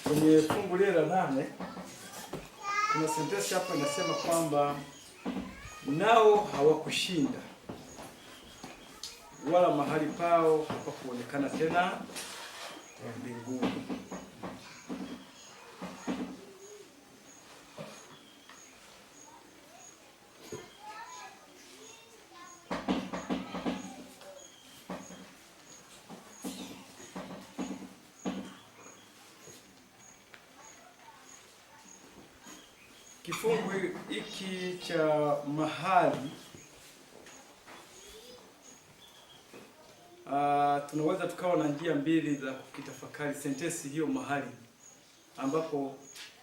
kwenye fungu lile la 8 kuna sentensi hapo inasema kwamba nao hawakushinda wala mahali pao hapakuonekana tena mbinguni. Kifungu hiki cha mahali tunaweza tukawa na njia mbili za kukitafakari sentensi hiyo mahali ambapo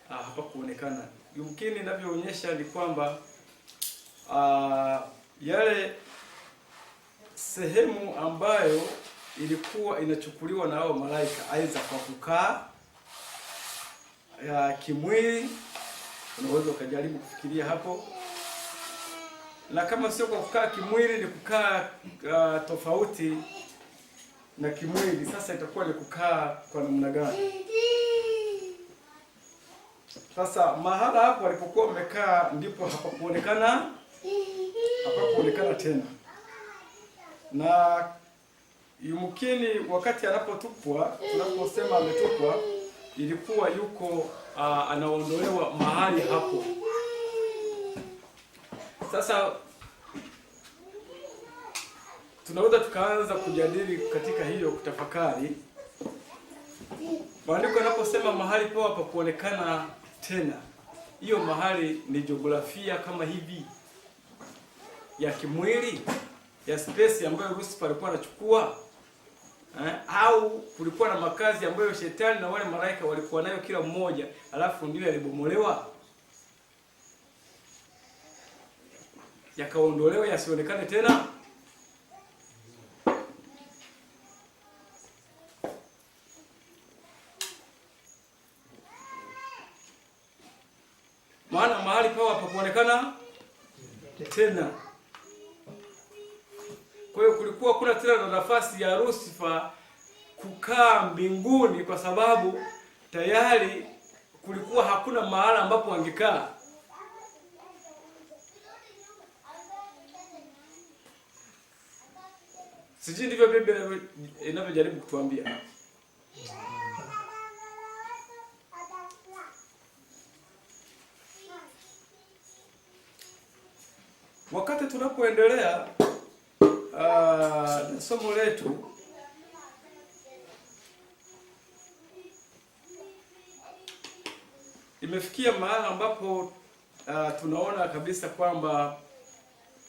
hapakuonekana. Yumkini inavyoonyesha ni kwamba yale sehemu ambayo ilikuwa inachukuliwa na hao malaika, aidha kwa kukaa kimwili, unaweza ukajaribu kufikiria hapo, na kama sio kwa kukaa kimwili, ni kukaa tofauti na kimwili. Sasa itakuwa ni kukaa kwa namna gani? Sasa mahala hapo walipokuwa wamekaa ndipo hapakuonekana tena, na yumkini wakati anapotupwa, tunaposema ametupwa, ilikuwa yuko anaondolewa mahali hapo. Sasa tunaweza tukaanza kujadili katika hiyo kutafakari. Maandiko yanaposema mahali pao hapakuonekana tena, hiyo mahali ni jiografia kama hivi ya kimwili, ya space ambayo Lucifer alikuwa anachukua, au kulikuwa na makazi ambayo shetani na wale malaika walikuwa nayo kila mmoja, alafu ndio yalibomolewa yakaondolewa yasionekane tena. Maana mahali pao hapakuonekana tena. Kwa hiyo kulikuwa kuna tena na nafasi ya Lucifer kukaa mbinguni, kwa sababu tayari kulikuwa hakuna mahala ambapo angekaa. Sijui ndivyo Biblia inavyojaribu kutuambia. Wakati tunapoendelea na somo letu, imefikia mahali ambapo tunaona kabisa kwamba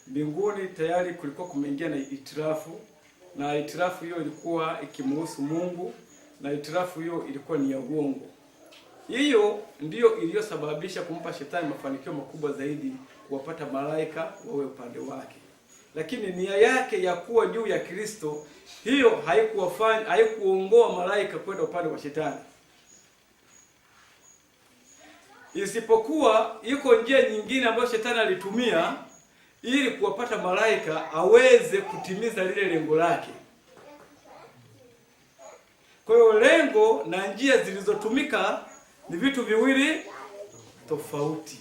mbinguni tayari kulikuwa kumeingia na itirafu, na itirafu hiyo ilikuwa ikimhusu Mungu, na itirafu hiyo ilikuwa ni ya uongo. Hiyo ndiyo iliyosababisha kumpa shetani mafanikio makubwa zaidi, kuwapata malaika wawe upande wake. Lakini nia yake ya kuwa juu ya Kristo, hiyo haikuongoa malaika kwenda upande wa shetani. Isipokuwa iko njia nyingine ambayo shetani alitumia ili kuwapata malaika aweze kutimiza lile lengo lake. Kwa hiyo lengo na njia zilizotumika ni vitu viwili tofauti.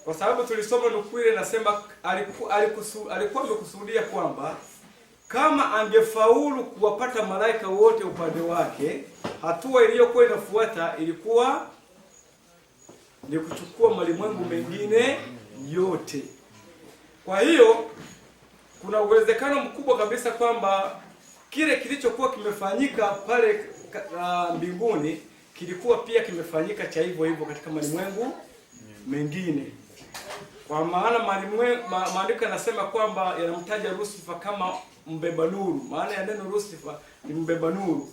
Kwa sababu tulisoma nukuu ile nasema alikuwa amekusudia kwamba kama angefaulu kuwapata malaika wote upande wake, hatua iliyokuwa inafuata ilikuwa ni kuchukua malimwengu mengine yote. Kwa hiyo kuna uwezekano mkubwa kabisa kwamba kile kilichokuwa kimefanyika pale mbinguni kilikuwa pia kimefanyika cha hivyo hivyo katika malimwengu mengine. Kwa maana maandiko yanasema kwamba yanamtaja Lucifer kama mbeba nuru. Maana ya neno Lucifer ni mbeba nuru.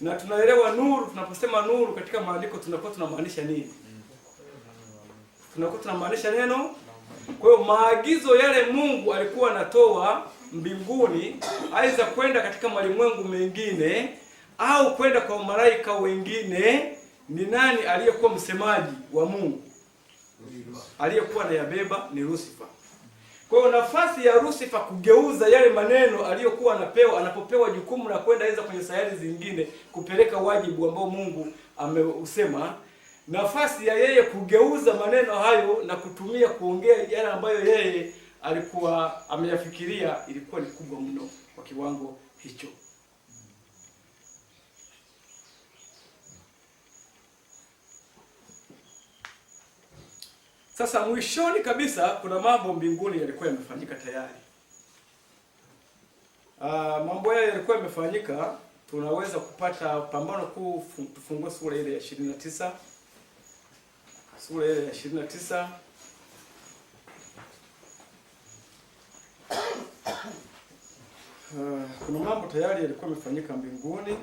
Na tunaelewa nuru, tunaposema nuru katika maandiko tunakuwa tunamaanisha nini? Tunakuwa tunamaanisha neno. Kwa hiyo maagizo yale Mungu alikuwa anatoa mbinguni, aidha kwenda katika malimwengu mengine au kwenda kwa malaika wengine, ni nani aliyekuwa msemaji wa Mungu? Aliyekuwa anayabeba ni Lucifer. Kwa hiyo nafasi ya Lucifer kugeuza yale maneno aliyokuwa anapopewa jukumu la kwenda eza kwenye sayari zingine kupeleka wajibu ambao Mungu ameusema, nafasi ya yeye kugeuza maneno hayo na kutumia kuongea yale ambayo yeye alikuwa ameyafikiria ilikuwa ni kubwa mno kwa kiwango hicho. Sasa mwishoni kabisa kuna mambo mbinguni yalikuwa yamefanyika tayari. Mambo haya yalikuwa yamefanyika, tunaweza kupata Pambano Kuu, tufungue sura ile ya 29. Sura ile ya 29. Kuna mambo tayari yalikuwa yamefanyika mbinguni.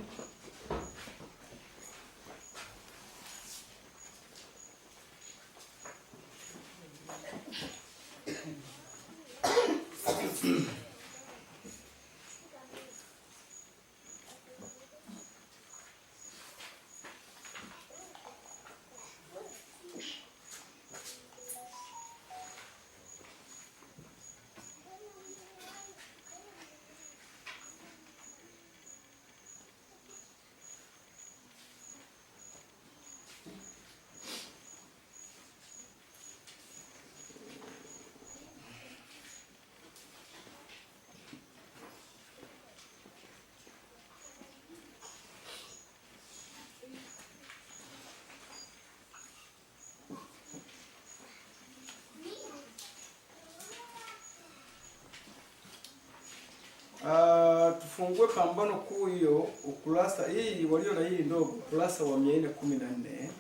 Tufungue Pambano Kuu hiyo, ukurasa hii walio na hii ndogo, ukurasa wa 414.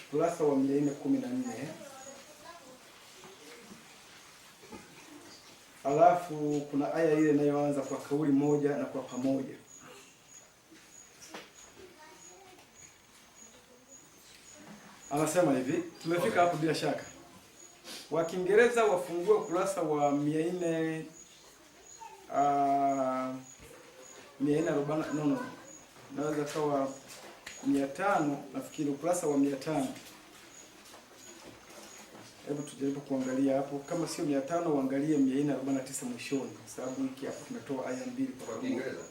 Ukurasa wa 414. Alafu kuna aya ile inayoanza kwa kauli moja na kwa pamoja. Anasema hivi, tumefika hapo bila shaka. Wa Kiingereza wafungue ukurasa wa 440 naweza kawa 500, nafikiri ukurasa wa 500. Hebu tujaribu kuangalia hapo, kama sio 500 uangalie 449 mwishoni, sababu hiki hapo tumetoa aya mbili kwa Kiingereza.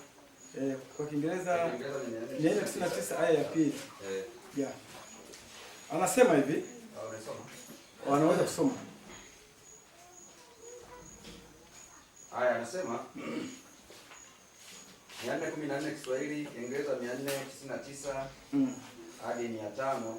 Kwa Kiingereza 499 aya ya pili. Yeah. Anasema hivi. Wanaweza kusoma. Haya, anasema 414 Kiswahili, Kiingereza 499 hadi 500.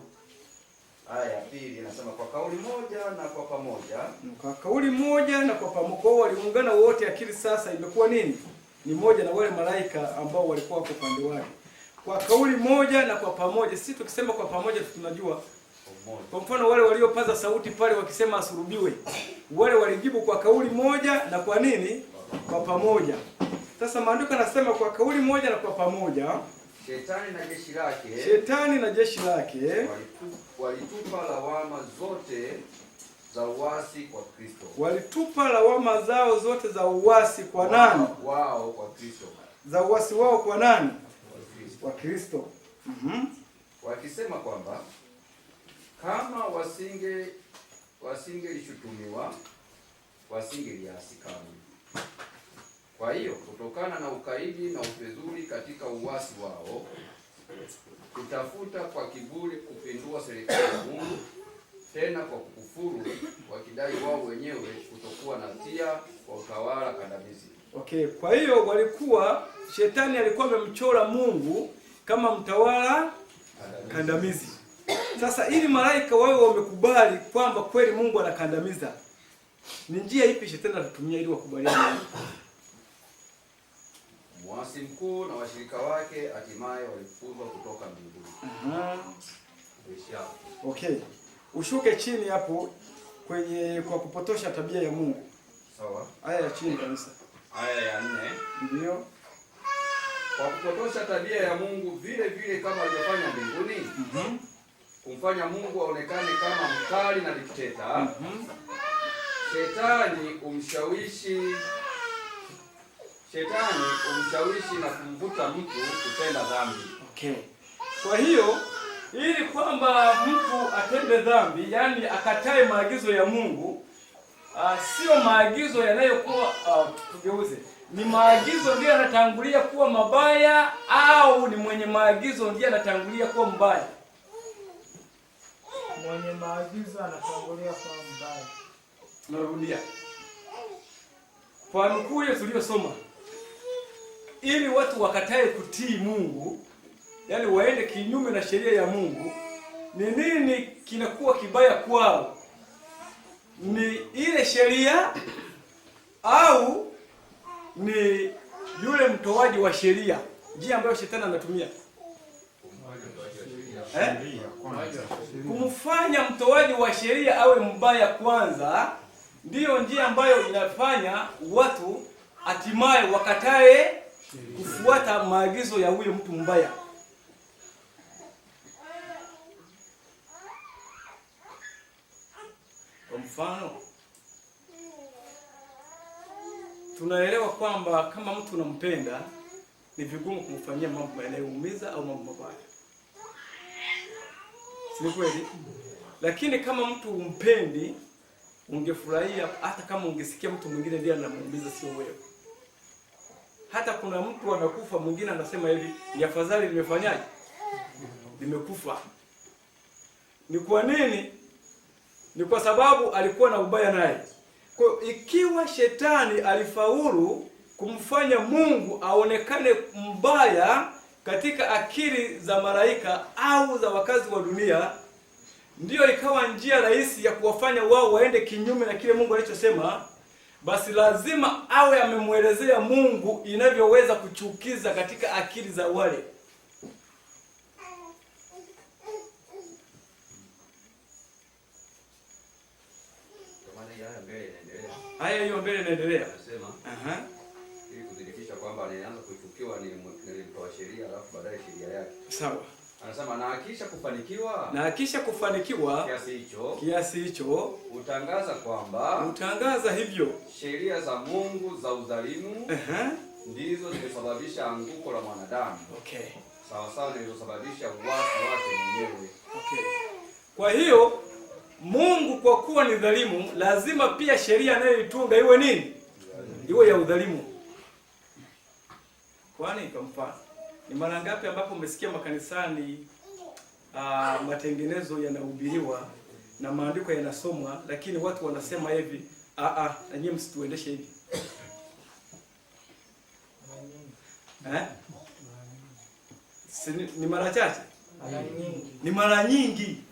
Aya ya pili inasema kwa kauli moja na kwa pamoja. Kwa kauli moja na kwa pamoja. Kwa waliungana wote, akili sasa imekuwa nini? Ni moja na wale malaika ambao walikuwa wako upande wake. Kwa kauli moja na kwa pamoja. Sisi tukisema kwa pamoja tunajua. Kwa mfano wale waliopaza sauti pale wakisema asulubiwe, wale walijibu kwa kauli moja na kwa nini? Kwa pamoja. Sasa maandiko yanasema kwa kauli moja na kwa pamoja. Shetani na jeshi lake walitupa lawama zote za uasi kwa Kristo. Walitupa lawama zao zote za uasi kwa nani? Wao kwa Kristo. Za uasi wao kwa nani? Kwa Kristo. Wakisema kwamba kama wasingelishutumiwa wasingeliasi kamwe. Kwa hiyo kutokana na ukaidi na ufedhuli katika uasi wao, kutafuta kwa kiburi kupindua serikali ya Mungu, tena kwa kukufuru, wakidai wao wenyewe kutokuwa na hatia kwa utawala kandamizi. Okay, kwa hiyo walikuwa, shetani alikuwa amemchora Mungu kama mtawala kandamizi. Sasa ili malaika wao wamekubali kwamba kweli Mungu anakandamiza, ni njia ipi shetani atatumia ili wakubaliane? Mwasi mkuu na washirika wake hatimaye walifukuzwa kutoka mbinguni. Okay. Ushuke chini hapo kwenye kwa kupotosha tabia ya Mungu. Sawa. Aya ya chini kabisa. Aya ya 4. Ndio. Kwa kupotosha tabia ya Mungu vile vile kama alivyofanya mbinguni. Kumfanya Mungu aonekane kama mkali na dikteta. Shetani umshawishi na kumvuta mtu kutenda dhambi. Okay. Kwa hiyo ili kwamba mtu atende dhambi, yani akatae maagizo ya Mungu, sio maagizo yanayokuwa tugeuze, ni maagizo ndiyo yanatangulia kuwa mabaya au ni mwenye maagizo ndiye anatangulia kuwa mbaya? Mwenye maagizo anatangulia kuwa mbaya. Narudia kwa nukuu hiyo tuliyosoma, ili watu wakatae kutii Mungu, yaani waende kinyume na sheria ya Mungu. Ni nini kinakuwa kibaya kwao? Ni ile sheria au ni yule mtoaji wa sheria, njia ambayo shetani anatumia kumfanya mtoaji wa sheria awe mbaya kwanza? Ndiyo njia ambayo inafanya watu hatimaye wakatae kufuata maagizo ya huyo mtu mbaya. Kwa mfano, tunaelewa kwamba kama mtu unampenda ni vigumu kumfanyia mambo yanayoumiza au mambo mabaya, si kweli? Lakini kama mtu umpendi, ungefurahia hata kama ungesikia mtu mwingine ndiye anamuumiza, sio wewe. Hata kuna mtu anakufa, mwingine anasema hivi, ni afadhali nimefanyaje, nimekufa. Ni kwa nini? Ni kwa sababu alikuwa na ubaya naye. Kwa hiyo ikiwa shetani alifaulu kumfanya Mungu aonekane mbaya katika akili za malaika au za wakazi wa dunia, ndiyo ikawa njia rahisi ya kuwafanya wao waende kinyume na kile Mungu alichosema, basi lazima awe amemwelezea Mungu inavyoweza kuchukiza katika akili za wale. Haya, hiyo mbele inaendelea. Anasema ili kudhibitisha kwamba anaanza kuchukiwa ni mtoa sheria, alafu baadaye sheria yake. Sawa. Anasema na akisha kufanikiwa kiasi hicho utangaza hivyo sheria za Mungu za udhalimu ndizo zimesababisha anguko la mwanadamu. Okay. Sawa sawa zilizosababisha uasi wake mwenyewe. Okay. Kwa hiyo Mungu kwa kuwa ni dhalimu, lazima pia sheria anayoitunga iwe nini? Iwe ya udhalimu. Kwani kwa mfano, ni mara ngapi ambapo umesikia makanisani matengenezo yanahubiriwa na maandiko yanasomwa, lakini watu wanasema hivi, na nyinyi msituendeshe hivi. Ni mara chache? Ni mara nyingi.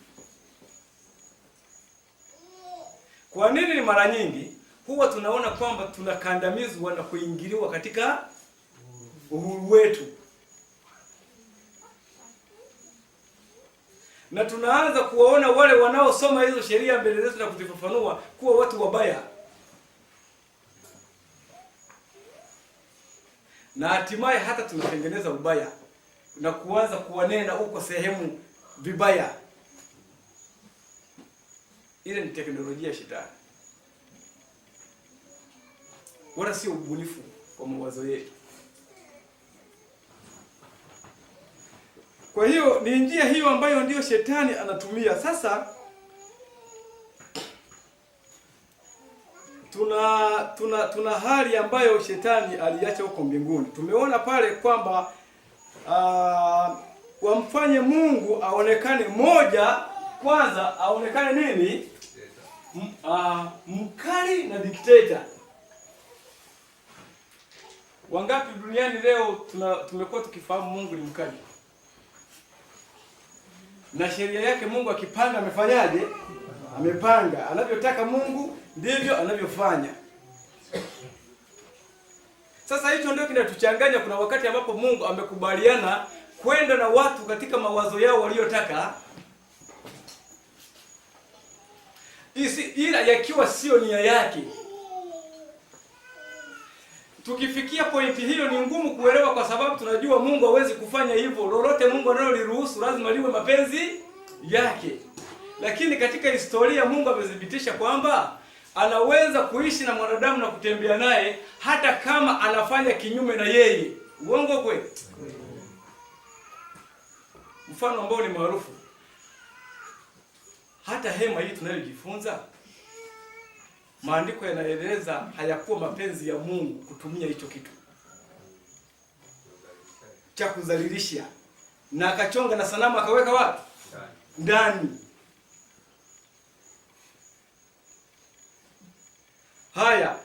Kwa nini ni mara nyingi? Huwa tunaona kwamba tunakandamizwa na kuingiliwa katika uhuru wetu, na tunaanza kuwaona wale wanaosoma hizo sheria mbele zetu na kuzifafanua kuwa watu wabaya, na hatimaye hata tunatengeneza ubaya na kuanza kuwanena huko sehemu vibaya. Ile ni teknolojia ya shetani, wala sio ubunifu kwa mawazo yetu. Kwa hiyo ni njia hiyo ambayo ndiyo shetani anatumia. Sasa tuna hali ambayo shetani aliacha huko mbinguni. Tumeona pale kwamba wamfanye Mungu aonekane moja, kwanza aonekane nini? Mkali na dikteta. Wangapi duniani leo tumekuwa tukifahamu Mungu ni mkali, na sheria yake Mungu akipanga amefanyaje? Amepanga. Anavyotaka Mungu ndivyo anavyofanya. Sasa hicho ndio kinatuchanganya. Kuna wakati ambapo Mungu amekubaliana kwenda na watu katika mawazo yao waliyotaka, ila yakiwa sio nia yake. Tukifikia pointi hiyo ni ngumu kuelewa, kwa sababu tunajua Mungu hawezi kufanya hivyo. Lolote Mungu analoliruhusu lazima liwe mapenzi yake. Lakini katika historia Mungu amethibitisha kwamba anaweza kuishi na mwanadamu na kutembea naye hata kama anafanya kinyume na yeye. Uongo kweli? Mfano ambao ni maarufu, hata hema hii tunayojifunza, maandiko yanaeleza hayakuwa mapenzi ya Mungu kutumia hicho kitu cha kudhalilisha, na akachonga na sanamu akaweka wapi? Ndani. Haya,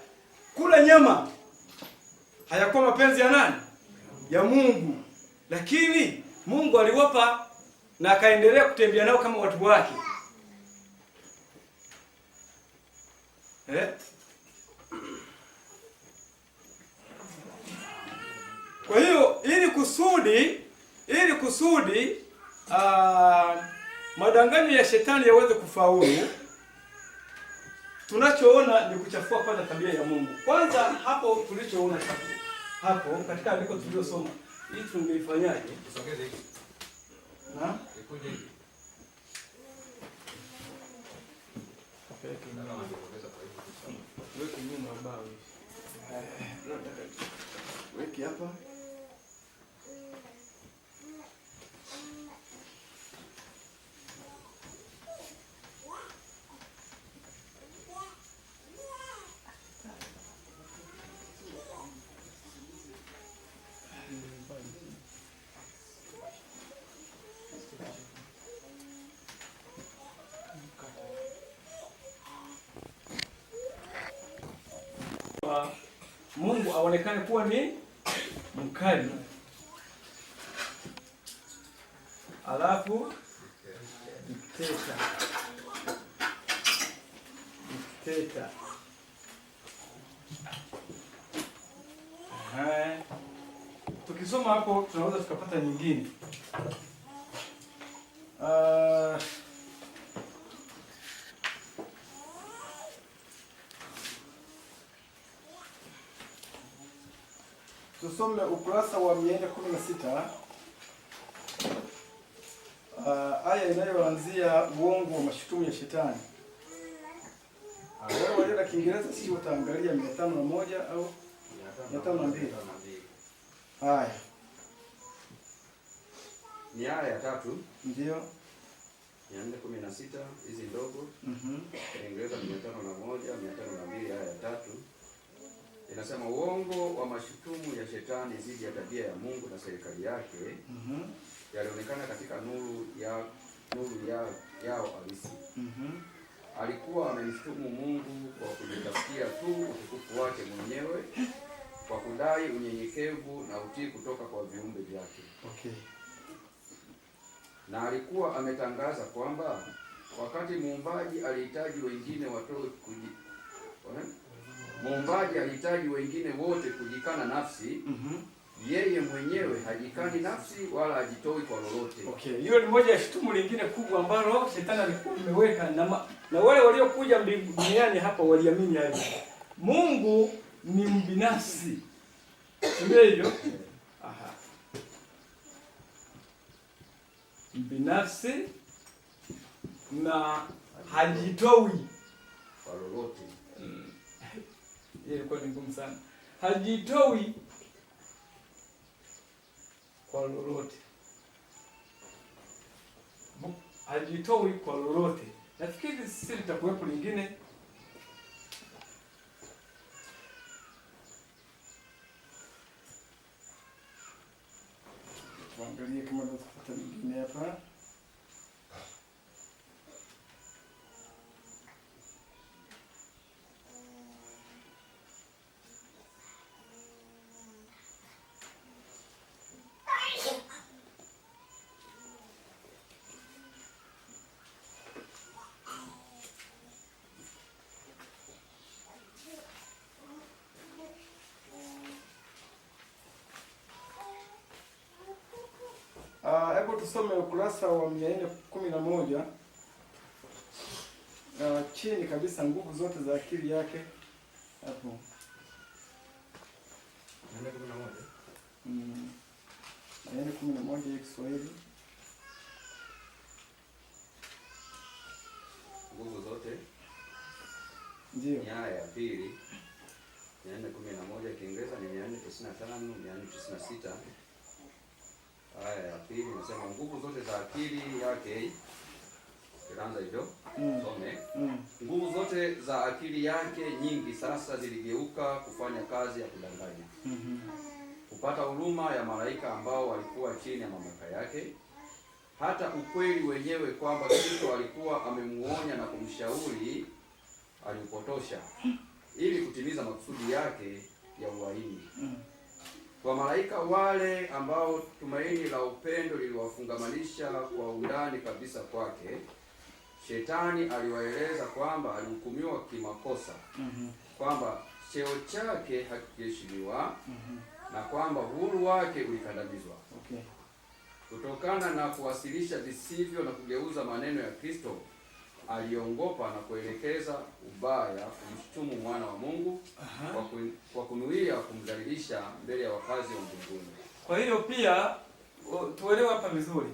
kula nyama hayakuwa mapenzi ya nani? Ya Mungu, lakini Mungu aliwapa na akaendelea kutembea nao kama watu wake. Kwa hiyo ili kusudi madanganyo ya shetani yaweze kufaulu, tunachoona ni kuchafua kwanza tabia ya Mungu. Kwanza hapo tulichoona hapo katika andiko tuliosoma, hii tungeifanyaje? Usogeze hiki. Na? Ikuje hiki. Weki nyuma bao. Weki hapa. Mungu aonekane kuwa ni mkali, alafu dikteta. Tukisoma hapo tunaweza tukapata nyingine. Tusome ukurasa wa 416, aya inayoanzia uongo wa mashutumu ya shetani. Wale walio na Kiingereza sisi wataangalia 501 au 502. Haya. Ni aya ya 3. Ndio. 416 hizi ndogo. Kiingereza 501, 502 aya ya 3. Inasema uongo wa mashutumu ya shetani dhidi ya tabia ya Mungu na serikali yake yalionekana katika nuru yao halisi. Alikuwa amemshutumu Mungu kwa kujitafutia tu utukufu wake mwenyewe kwa kudai unyenyekevu na utii kutoka kwa viumbe vyake. Okay. Na alikuwa ametangaza kwamba wakati muumbaji alihitaji wengine wote kujikana nafsi, yeye mwenyewe hajikani nafsi wala hajitoi kwa lolote. Okay, hiyo ni moja ya shutumu lingine kubwa ambalo shetani alikuwa ameweka, na wale waliokuja duniani hapa waliamini hayo. Mungu ni mbinafsi. Ndio hivyo? Aha. Mbinafsi na hajitoi kwa lolote. Ilikuwa ni ngumu sana. Hajitoi kwa lolote. Hajitoi kwa lolote. Nafikiri sisi litakuwepo lingine. Tuangalie kama tutapata lingine hapa. Hebu tusome ukurasa wa 411. Chini kabisa, nguvu zote za akili yake hapo. 411 ya Kiswahili. Nguvu zote. Ndio. Aya ya 2. 411 Kiingereza ni 495, 496. Aya ya 2 inasema nguvu zote za akili yake. Kinaanza hivyo. Nguvu zote za akili yake nyingi sasa ziligeuka kufanya kazi ya kudanganya, kupata huruma ya malaika ambao walikuwa chini ya mamlaka yake. Hata ukweli wenyewe kwamba Kristo alikuwa amemuonya na kumshauri aliupotosha, ili kutimiza makusudi yake ya uhaini. Kwa malaika wale ambao tumaini la upendo liliwafungamanisha kwa undani kabisa kwake, Shetani aliwaeleza kwamba alihukumiwa kimakosa, kwamba cheo chake hakikuheshimiwa, na kwamba uhuru wake ulikandamizwa. Kutokana na kuwasilisha visivyo na kugeuza maneno ya Kristo, aliongopa na kuelekeza ubaya kumshutumu mwana wa Mungu kwa kunuia kumdhalilisha mbele ya wakazi wa mbinguni. Kwa hiyo pia tuelewe hapa vizuri,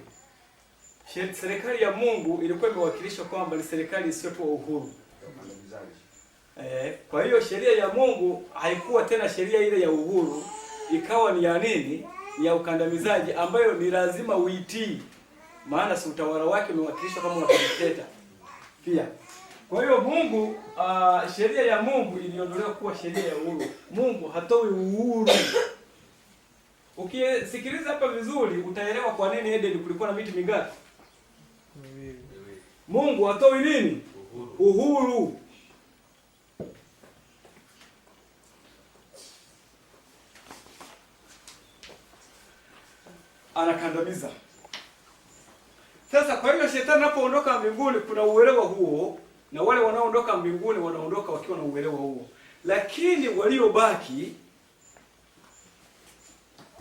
serikali ya Mungu ilikuwa imewakilishwa kwamba ni serikali isiyotoa uhuru. Kwa hiyo sheria ya Mungu haikuwa tena sheria ile ya uhuru, ikawa ni ya nini? Ya ukandamizaji, ambayo ni lazima uitii, maana si utawala wake umewakilishwa kama dikteta pia. Kwa hiyo Mungu, sheria ya Mungu iliondolewa kuwa sheria ya uhuru. Mungu hatoi uhuru. Ukisikiliza hapa vizuri utaelewa kwa nini Eden kulikuwa na miti mingapi? Mungu hatoi nini? Uhuru. Anakandamiza. Sasa kwa hiyo shetani anapoondoka mbinguni kuna uelewa huo, na wale wanaoondoka mbinguni wanaondoka wakiwa na uelewa huo. Lakini waliobaki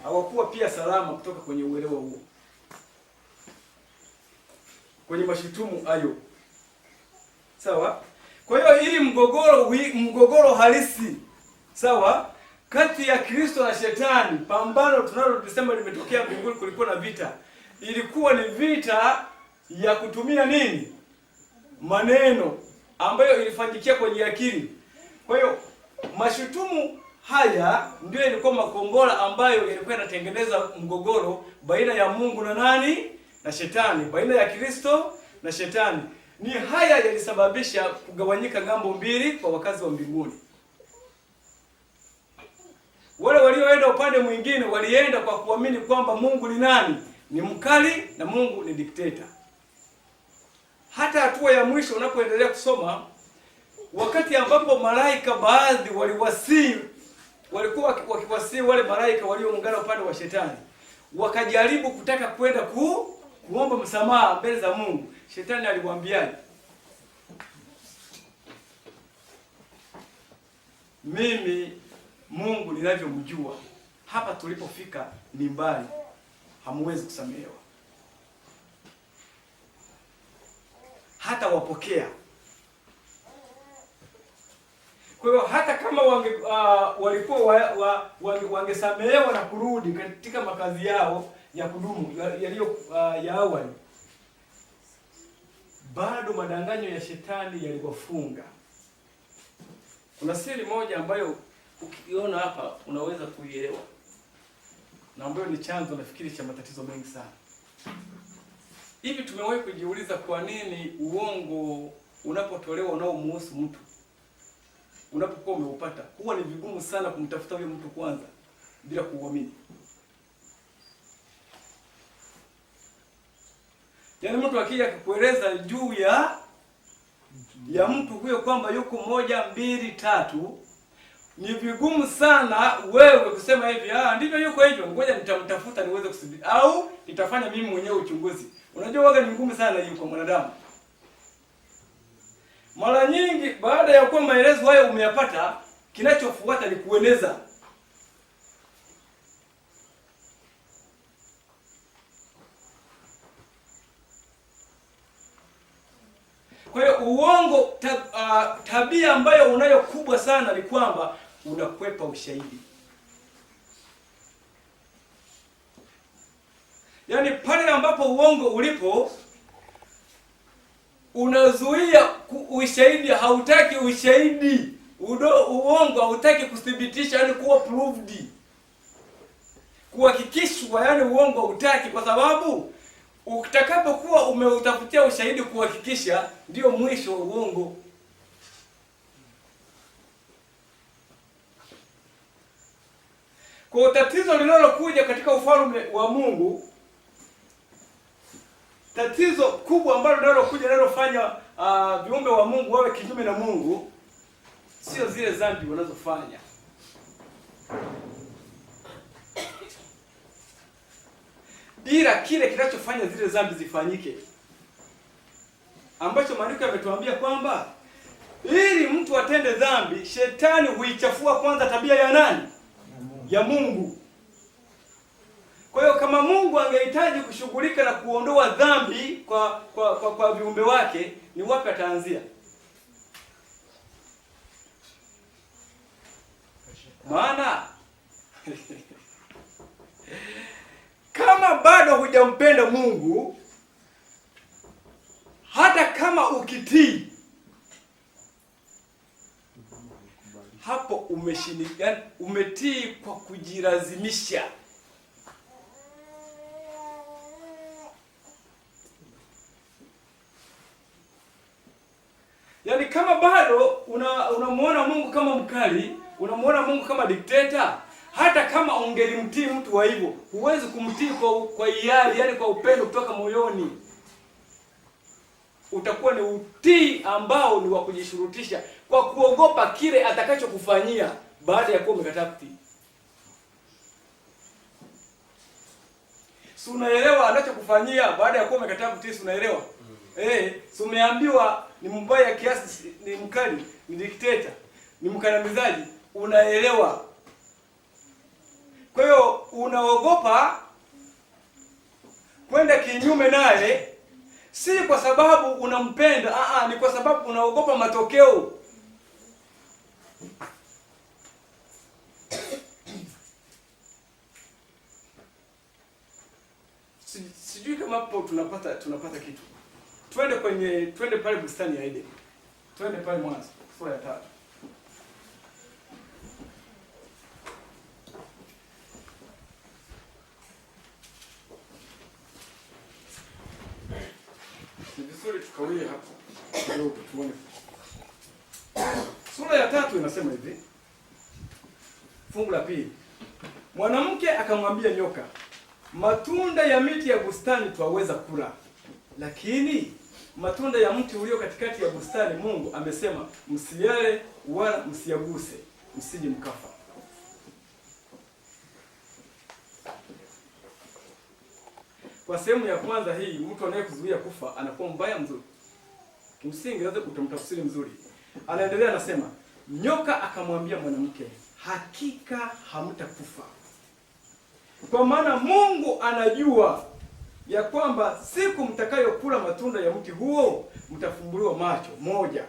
hawakuwa pia salama kutoka kwenye uelewa huo, kwenye mashutumu hayo. Sawa? Kwa hiyo ili mgogoro halisi, sawa, kati ya Kristo na Shetani, pambano tunalosema limetokea mbinguni, kulikuwa na vita. Ilikuwa ni vita ya kutumia nini? Maneno ambayo ilifanyikia kwenye akili. Kwa hiyo mashutumu haya ndio ilikuwa makombora ambayo yalikuwa yanatengeneza mgogoro baina ya Mungu na nani? Na Shetani, baina ya Kristo na Shetani. Ni haya yalisababisha kugawanyika ngambo mbili kwa wakazi wa mbinguni. Wale walioenda upande mwingine walienda kwa kuamini kwamba Mungu ni nani? Ni mkali na Mungu ni dikteta. Hata hatua ya mwisho unapoendelea kusoma, wakati ambapo malaika baadhi walikuwa wakiwasii wale malaika walioungana upande wa Shetani, wakajaribu kutaka kwenda kuomba msamaha mbele za Mungu. Shetani aliwaambiaje? Mimi Mungu ninavyomjua, hapa tulipofika ni mbali, hamuwezi kusamehewa. Hata wapokea. Kwa hiyo hata kama walikuwa wangesamehewa na kurudi katika makazi yao ya kudumu yaliyo ya awali, bado madanganyo ya Shetani yaliwafunga. Kuna siri moja ambayo ukiona hapa unaweza kuielewa, na ambayo ni chanzo nafikiri cha matatizo mengi sana. Hivi tumewahi kujiuliza kwa nini uongo unapotolewa unaomuhusu mtu, unapokuwa umeupata, huwa ni vigumu sana kumtafuta huyo mtu kwanza bila kuuamini? Yaani mtu akija kukueleza juu ya mtu huyo kwamba yuko 1, 2, 3, ni vigumu sana wewe kusema hivi, ndivyo yuko hivyo, ngoja nitamtafuta niweze kusubiri, au nitafanya mimi mwenyewe uchunguzi. Unajua waga ni ngumu sana hiyo kwa mwanadamu. Mara nyingi baada ya kuwa maelezo hayo umeyapata, kinachofuata ni kueneza. Kwa hiyo uongo, tabia ambayo unayo kubwa sana ni kwamba unakwepa ushahidi. Yaani pale ambapo uongo ulipo, unazuia ushahidi, hautaki ushahidi. Uongo hautaki kuthibitisha, yani kuwa proved, kuhakikishwa, yani uongo hautaki, kwa sababu Utakapokuwa umeutafutia ushahidi kuhakikisha, ndio mwisho wa uongo. Kwa tatizo linalokuja katika ufalme wa Mungu, tatizo kubwa ambalo linalokuja linalofanya viumbe wa Mungu wawe kinyume na Mungu, sio zile dhambi wanazofanya. Ila kile kinachofanya zile dhambi zifanyike, ambacho maandiko yametuambia kwamba ili mtu atende dhambi, shetani huichafua kwanza tabia ya nani? Ya Mungu. Kwa hiyo kama Mungu angehitaji kushughulika na kuondoa dhambi kwa viumbe wake, ni wapi ataanzia? Maana kama bado hujampenda Mungu, hata kama ukitii, hapo umeshindikana, umetii kwa kujilazimisha. Yaani kama bado unamuona Mungu kama mkali, unamuona Mungu kama dikteta, hata kama ungelimtii mtu wa hivyo, huwezi kumtii kwa hiari, yani kwa upendo kutoka moyoni. Utakuwa ni utii ambao ni wa kujishurutisha kwa kuogopa kile atakachokufanyia baada ya kuwa umekataa kutii. Si unaelewa anachokufanyia baada ya kuwa umekataa kutii? Si unaelewa? Si umeambiwa ni mbaya kiasi, ni mkali, ni dikteta, ni mkandamizaji, unaelewa. Kwa hiyo unaogopa kwenda kinyume naye, si kwa sababu unampenda, ni kwa sababu unaogopa matokeo. Sijui kama hapo tunapata kitu. Twende pale bustani ya Eden. Twende pale Mwanzo sura ya 3. Vizuri tukawie hapo kidogo tuone. Sura ya 3 inasema hivi. Fungu la 2. Mwanamke akamwambia nyoka, matunda ya miti ya bustani twaweza kula, lakini matunda ya mti ulio katikati ya bustani Mungu amesema msiyale wala msiyaguse, msije mkafa. Kwa sehemu ya kwanza hii, mtu anayekuzuia kufa anakuwa mbaya mzuri. Kimsingi lazima utamtafsiri mzuri. Anaendelea anasema, nyoka akamwambia mwanamke, hakika hamtakufa. Kwa maana Mungu anajua ya kwamba siku mtakayokula matunda ya mti huo mtafumbuliwa macho moja.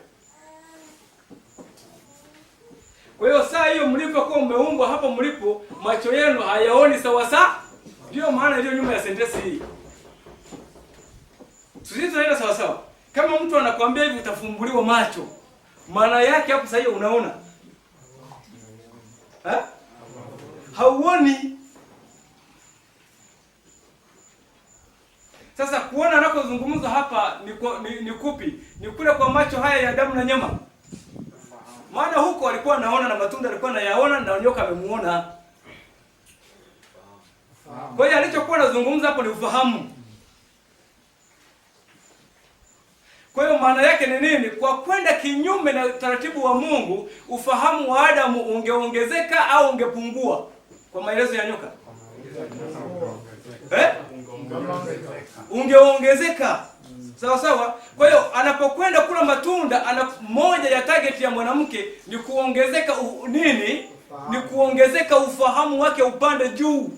Kwa hiyo saa hiyo mlipokuwa umeumbwa hapo mlipo, macho yenu hayaoni sawa sawa. Ndio maana hiyo nyuma ya sentensi hii. Sisi tunaenda sawa sawa. Kama mtu anakuambia hivi utafumbuliwa macho, maana yake hapo sasa hiyo unaona? Hauoni. Sasa kuona anakozungumza hapa ni kupi? Ni kule kwa macho haya ya damu na nyama. Maana huko alikuwa anaona na matunda alikuwa anayaona na nyoka amemuona. Kwa hiyo alichokuwa anazungumza hapo ni ufahamu. Kwa hiyo maana yake ni nini? Kwa kwenda kinyume na taratibu wa Mungu, ufahamu wa Adamu ungeongezeka au ungepungua? Kwa maelezo ya nyoka. Ungeongezeka. Sawa sawa. Kwa hiyo anapokwenda kula matunda, moja ya target ya mwanamke ni kuongezeka nini? Ni kuongezeka ufahamu wake upande juu.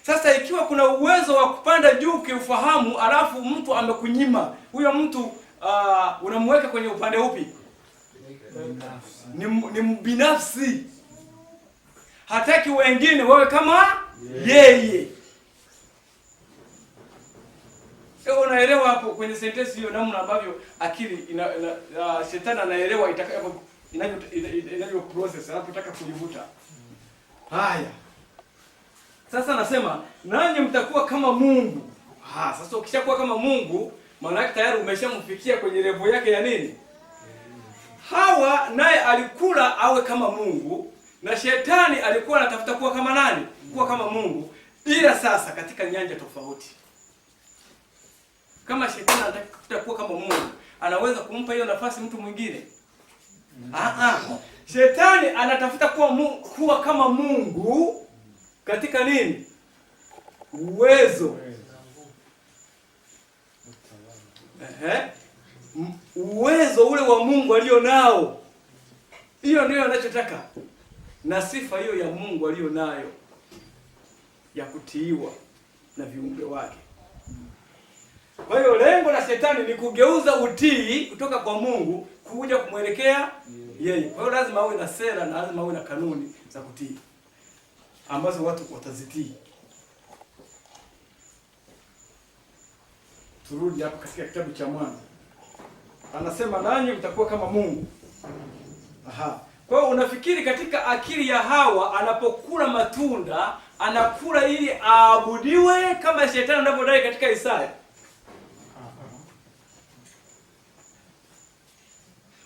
Sasa ikiwa kuna uwezo wa kupanda juu kiufahamu, alafu mtu amekunyima, huyo mtu unamweka kwenye upande upi? Ni binafsi. Hataki wengine wawe kama yeye. Unaelewa hapo kwenye sentensi hiyo namna ambavyo akili shetani anaelewa inavyo process anapotaka kulivuta. Haya. Sasa anasema nanyi mtakuwa kama Mungu. Sasa ukishakuwa kama Mungu, maana yake tayari umeshamfikia kwenye level yake ya nini? Hawa naye alikula awe kama Mungu, na shetani alikuwa anatafuta kuwa kama nani? Kuwa kama Mungu, ila sasa katika nyanja tofauti. Kama shetani anataka kuwa kama Mungu, anaweza kumpa hiyo nafasi mtu mwingine? Shetani anatafuta kuwa kama Mungu katika nini? Uwezo. Uwezo ule wa Mungu alio nao. Hiyo ndio anachotaka. Na sifa hiyo ya Mungu alio nayo ya kutiiwa na viumbe wake. Kwa hiyo lengo la shetani ni kugeuza utii kutoka kwa Mungu kuja kumwelekea yeye. Kwa hiyo lazima awe na sera na lazima awe na kanuni za kutii ambazo watu watazitii. Turudi hapo katika kitabu cha Mwanzo. Anasema nanyi mtakuwa kama Mungu. Kwa hiyo unafikiri katika akili ya Hawa anapokula matunda, anakula ili aabudiwe kama shetani anavyodai katika Isaya?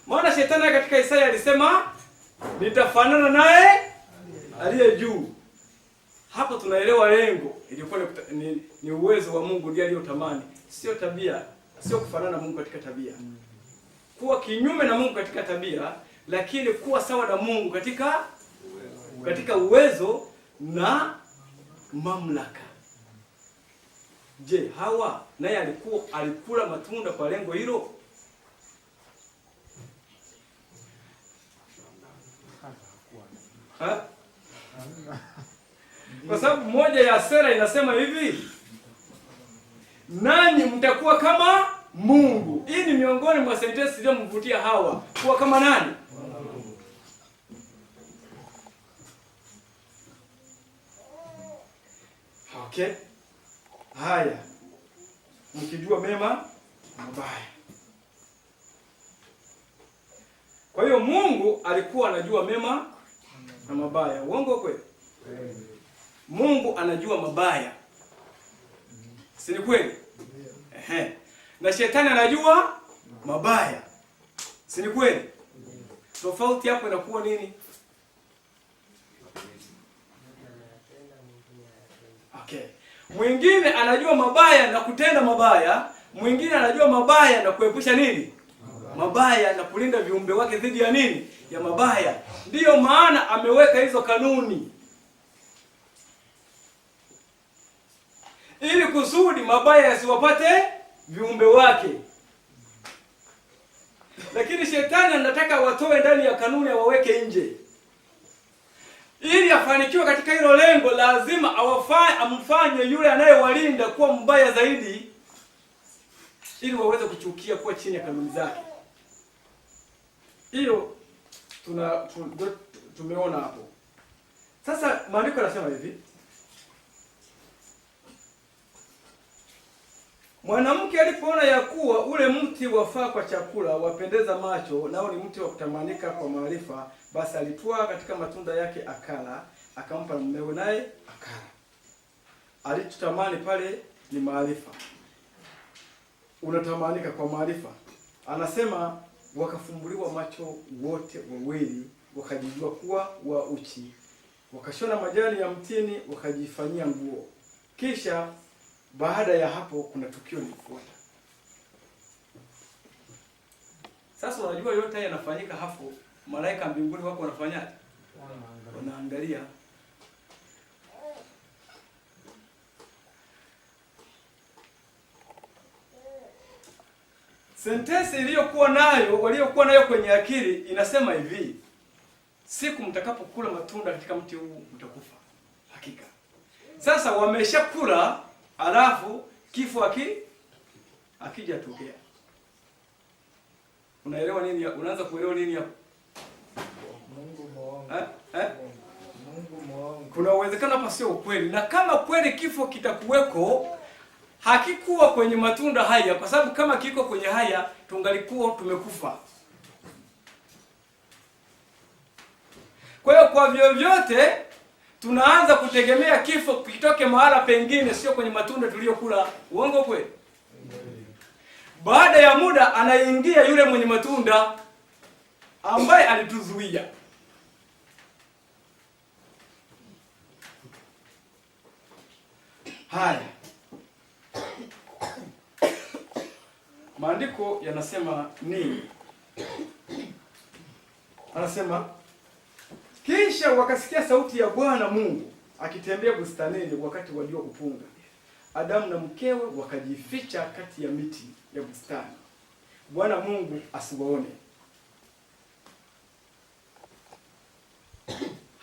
Maana shetani katika Isaya alisema nitafanana naye aliye juu. Hapo tunaelewa lengo ilikuwa ni uwezo wa Mungu ndiye aliyotamani, sio tabia, sio kufanana na Mungu katika tabia. Kuwa kinyume na Mungu katika tabia, lakini kuwa sawa na Mungu katika uwezo na mamlaka. Je, Hawa naye alikula matunda kwa lengo hilo? Kwa sababu moja ya sera inasema hivi, nanyi mtakuwa kama Mungu. Hii ni miongoni mwa sentensi iliyomvutia Hawa, kuwa kama nani? Okay. Haya. Mkijua mema na mabaya. Kwa hiyo Mungu alikuwa anajua mema na mabaya. Uongo kweli? Mungu anajua mabaya. Si ni kweli? Na shetani anajua mabaya. Si ni kweli? Tofauti hapo inakuwa nini? Okay. Mwingine anajua mabaya na kutenda mabaya, mwingine anajua mabaya na kuepusha nini? Mabaya na kulinda viumbe wake dhidi ya nini? Ya mabaya. Ndiyo maana ameweka hizo kanuni, ili kusudi mabaya yasiwapate viumbe wake. Lakini shetani anataka watoe ndani ya kanuni, awaweke nje. Ili afanikiwe katika hilo lengo, lazima amfanye yule anayewalinda kuwa mbaya zaidi, ili waweze kuchukia kuwa chini ya kanuni zake. Hiyo tumeona hapo. Sasa maandiko yanasema hivi, mwanamke alipoona ya kuwa ule mti wafaa kwa chakula, wapendeza macho, nao ni mti wa kutamanika kwa maarifa, basi alitwaa katika matunda yake akala, akampa mumewe naye akala. Alichotamani pale ni maarifa. Unatamanika kwa maarifa. Anasema wakafumbuliwa macho wote wawili, wakajijua kuwa wa uchi, wakashona majani ya mtini, wakajifanyia nguo. Kisha baada ya hapo kuna tukio lilifuata. Sasa unajua yote haya yanafanyika hapo, malaika mbinguni wako wanafanyaje? Wanaangalia. Sentensi waliokuwa nayo kwenye akili inasema hivi, siku mtakapokula matunda katika mti huu mtakufa. Hakika. Sasa wameshakula, alafu kifo akija tokea. Unaelewa nini? Unaanza kuelewa nini hapo? Mungu muongo. Mungu muongo. Kuna uwezekano hapa sio ukweli. Na kama kweli kifo kitakuweko, hakikuwa kwenye matunda haya, kwa sababu kama kiko kwenye haya tungalikuwa tumekufa. Kwa hiyo kwa vyovyote tunaanza kutegemea kifo kitoke mahala pengine, sio kwenye matunda tuliyokula. Uongo kweli? Baada ya muda anaingia yule mwenye matunda ambaye alituzuia. Haya, maandiko yanasema nini? Anasema kisha wakasikia sauti ya Bwana Mungu akitembea bustanini wakati wa jua kupunga. Adamu na mkewe wakajificha kati ya miti ya bustani, Bwana Mungu asiwaone.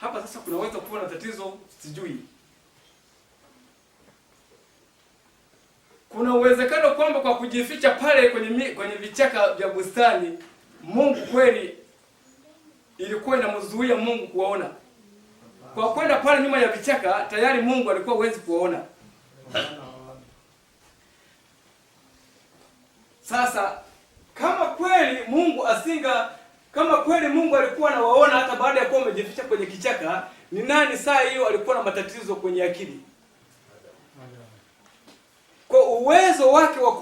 Hapa sasa kunaweza kuwa na tatizo, sijui. Kuna uwezekano kwamba kwa kujificha pale kwenye vichaka vya bustani, Mungu kweli ilikuwa inamzuia Mungu kuwaona. Kwa kwenda pale nyuma ya vichaka, tayari Mungu alikuwa hawezi kuwaona. Sasa kama kweli Mungu alikuwa anawaona hata baada ya kuwa umejificha kwenye kichaka, ni nani saa hiyo alikuwa na matatizo kwenye akili? Kwa uwezo wake wa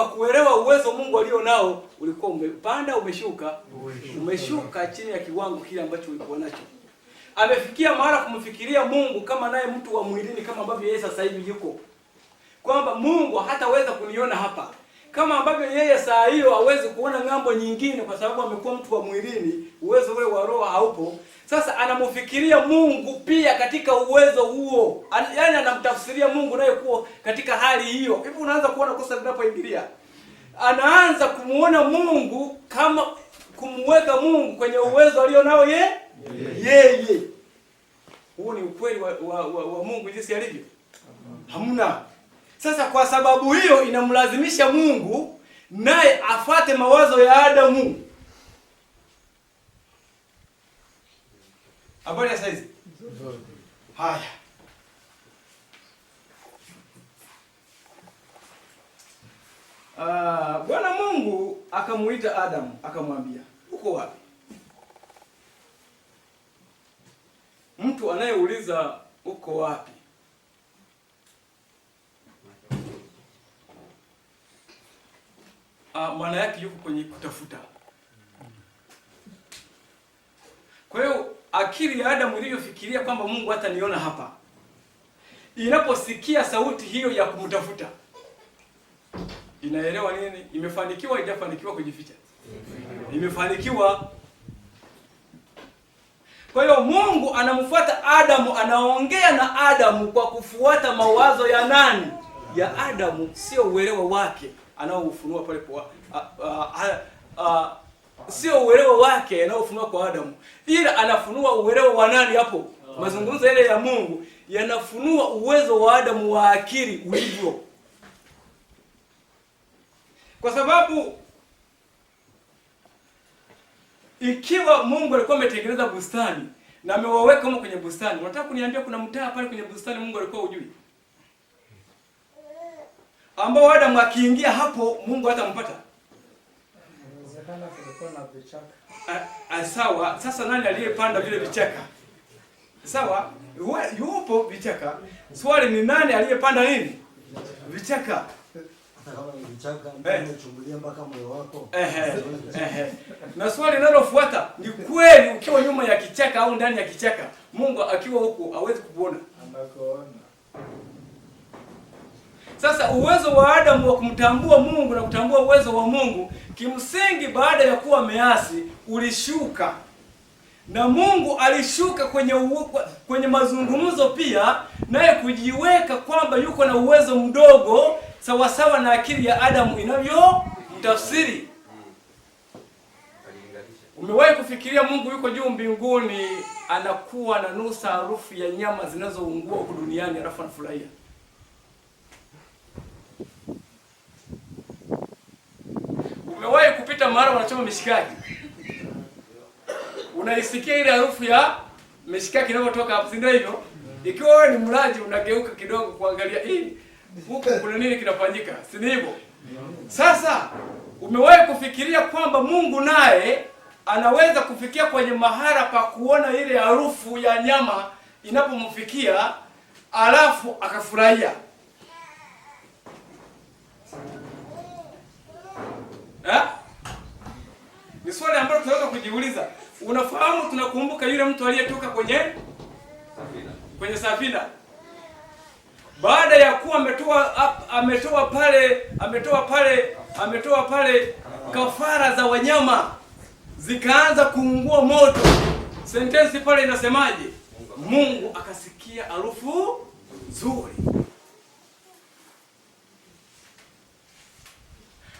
kuelewa uwezo Mungu alio nao ulikuwa umepanda, umeshuka chini ya kiwango kile ambacho ulikuwa nacho. Amefikia mahali kumfikiria Mungu kama naye mtu wa mwilini, kama ambavyo yeye sasa hivi yuko. Kwamba Mungu hataweza kuniona hapa. Kama ambavyo yeye saa hiyo hawezi kuona ng'ambo nyingine kwa sababu amekuwa mtu wa mwilini, uwezo ule wa roho haupo. Sasa anamfikiria Mungu pia katika uwezo huo. Yaani anamtafsiria Mungu naye kuwa katika hali hiyo. Hivi unaanza kuona kosa linapoingilia. Anaanza kumuona Mungu kama kumweka Mungu kwenye uwezo alio nao yeye. Huo ni ukweli wa Mungu jinsi alivyo. Hamna. Sasa kwa sababu hiyo inamlazimisha Mungu naye afate mawazo ya Adamu. Habari ya saizi? Haya. Bwana Mungu akamuita Adamu, akamwambia, "Uko wapi?" Mtu anayeuliza uko wapi, maana yake yuko kwenye kutafuta. Kwa hiyo akili ya Adamu iliyofikiria kwamba Mungu hataniona hapa, inaposikia sauti hiyo ya kumtafuta, inaelewa nini? Imefanikiwa, haijafanikiwa kujificha? Imefanikiwa. Kwa hiyo Mungu anamfuata Adamu, anaongea na Adamu kwa kufuata mawazo ya nani? Ya Adamu, sio uelewa wake anaoufunua pale kwa sio uelewa wake anaofunua kwa Adamu, ila anafunua uelewa wa nani hapo? Mazungumzo yale ya Mungu yanafunua uwezo wa Adamu wa akili ulivyo. Kwa sababu ikiwa Mungu alikuwa ametengeneza bustani na amewaweka huko kwenye bustani, unataka kuniambia kuna mtaa pale kwenye bustani Mungu alikuwa hujui? Ambao Adamu akiingia hapo Mungu hatampata. Inawezekana kulikuwa na vichaka. Sawa, sasa nani aliyepanda vile vichaka? Sawa, yupo vichaka. Swali ni nani aliyepanda nini? Vichaka. Hata kama ni vichaka, unachungulia mpaka moyo wako. Na swali linalofuata ni kweli ukiwa nyuma ya kichaka au ndani ya kichaka, Mungu akiwa huko hawezi kukuona. Anakuona. Sasa uwezo wa Adamu wa kumtambua Mungu na kutambua uwezo wa Mungu kimsingi baada ya kuwa ameasi ulishuka. Na Mungu alishuka kwenye mazungumzo pia, naye kujiweka kwamba yuko na uwezo mdogo sawasawa na akili ya Adamu inavyomtafsiri. Umewahi kufikiria Mungu yuko juu mbinguni anakuwa na nusa harufu ya nyama zinazoungua huko duniani alafu anafurahia? Umewahi kupita mahali wanachoma mishikaki? Unaisikia ile harufu ya mishikaki inayotoka hapo, si ndio hivyo? Ikiwa wewe ni mlaji unageuka kidogo kuangalia huko kuna nini kinafanyika, si hivyo? Sasa umewahi kufikiria kwamba Mungu naye anaweza kufikia kwenye mahala pa kuona ile harufu ya nyama inapomfikia alafu akafurahia. Ni swali ambalo tunaweza kujiuliza. Unafahamu, tunakumbuka yule mtu aliyetoka kwenye safina. Baada ya kuwa ametoa pale kafara za wanyama zikaanza kuungua moto. Sentensi pale inasemaje? Mungu akasikia harufu nzuri.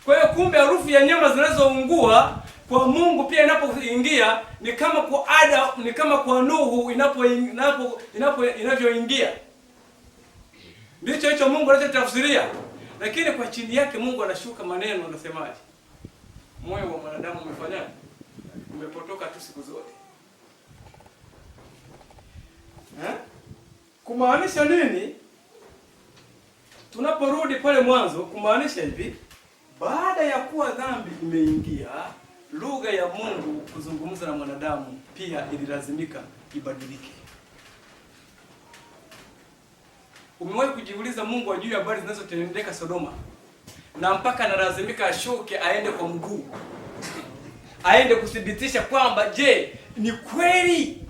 Kwa hiyo kumbe harufu ya nyama zinazoungua kwa Mungu pia inapoingia ni kama kwa Adam, ni kama kwa Nuhu inavyoingia. Ndicho hicho Mungu anachotafsiria. Lakini kwa chini yake Mungu anashuka maneno, anasemaje? Moyo wa mwanadamu umefanyaje? Umepotoka tu siku zote. Kumaanisha nini? Tunaporudi pale mwanzo, kumaanisha hivi, baada ya kuwa dhambi imeingia, lugha ya Mungu kuzungumza na mwanadamu pia ililazimika ibadilike. Umewahi kujiuliza Mungu ajui habari zinazotendeka Sodoma, na mpaka analazimika ashuke aende kwa mguu, aende kuthibitisha kwamba je, ni kweli?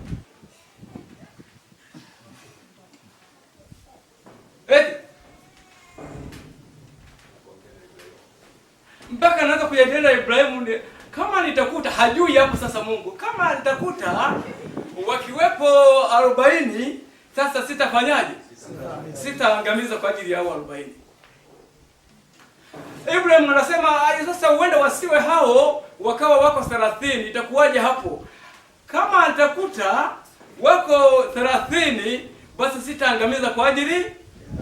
Mpaka anaanza kujadiliana na Ibrahimu, kama nitakuta, hajui hapo sasa Mungu, kama nitakuta wakiwepo 40, sasa sitafanyaje? Sitaangamiza kwa ajili ya hao 40. Ibrahimu anasema sasa huenda wasiwe hao wakawa wako 30, itakuwaje hapo? Kama nitakuta wako 30, basi sitaangamiza kwa ajili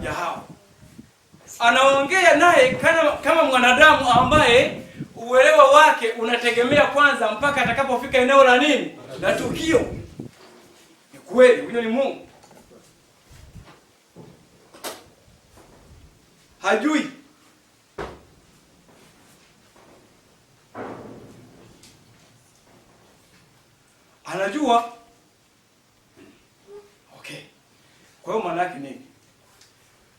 ya hao. Anaongea naye kama mwanadamu ambaye uelewa wake unategemea kwanza mpaka atakapofika eneo la nini? La tukio. Ni kweli, huyo ni Mungu. Hajui. Anajua. Okay. Kwa hiyo maana yake nini?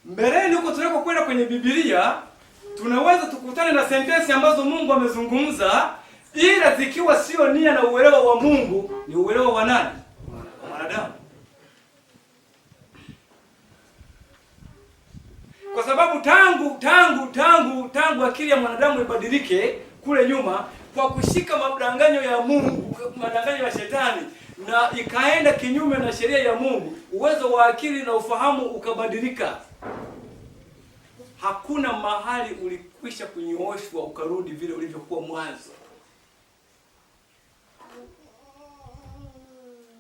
Mbeleni huko tunapokwenda kwenye Biblia, tunaweza tukutane na sentensi ambazo Mungu amezungumza, ila zikiwa sio nia na uelewa wa Mungu, ni uelewa wa nani? Mwanadamu. Kwa sababu tangu akili ya mwanadamu ibadilike kule nyuma kwa kushika madanganyo ya Mungu, madanganyo ya shetani, na ikaenda kinyume na sheria ya Mungu, uwezo wa akili na ufahamu ukabadilika. Hakuna mahali ulikwisha kunyooshwa ukarudi vile ulivyokuwa mwanzo.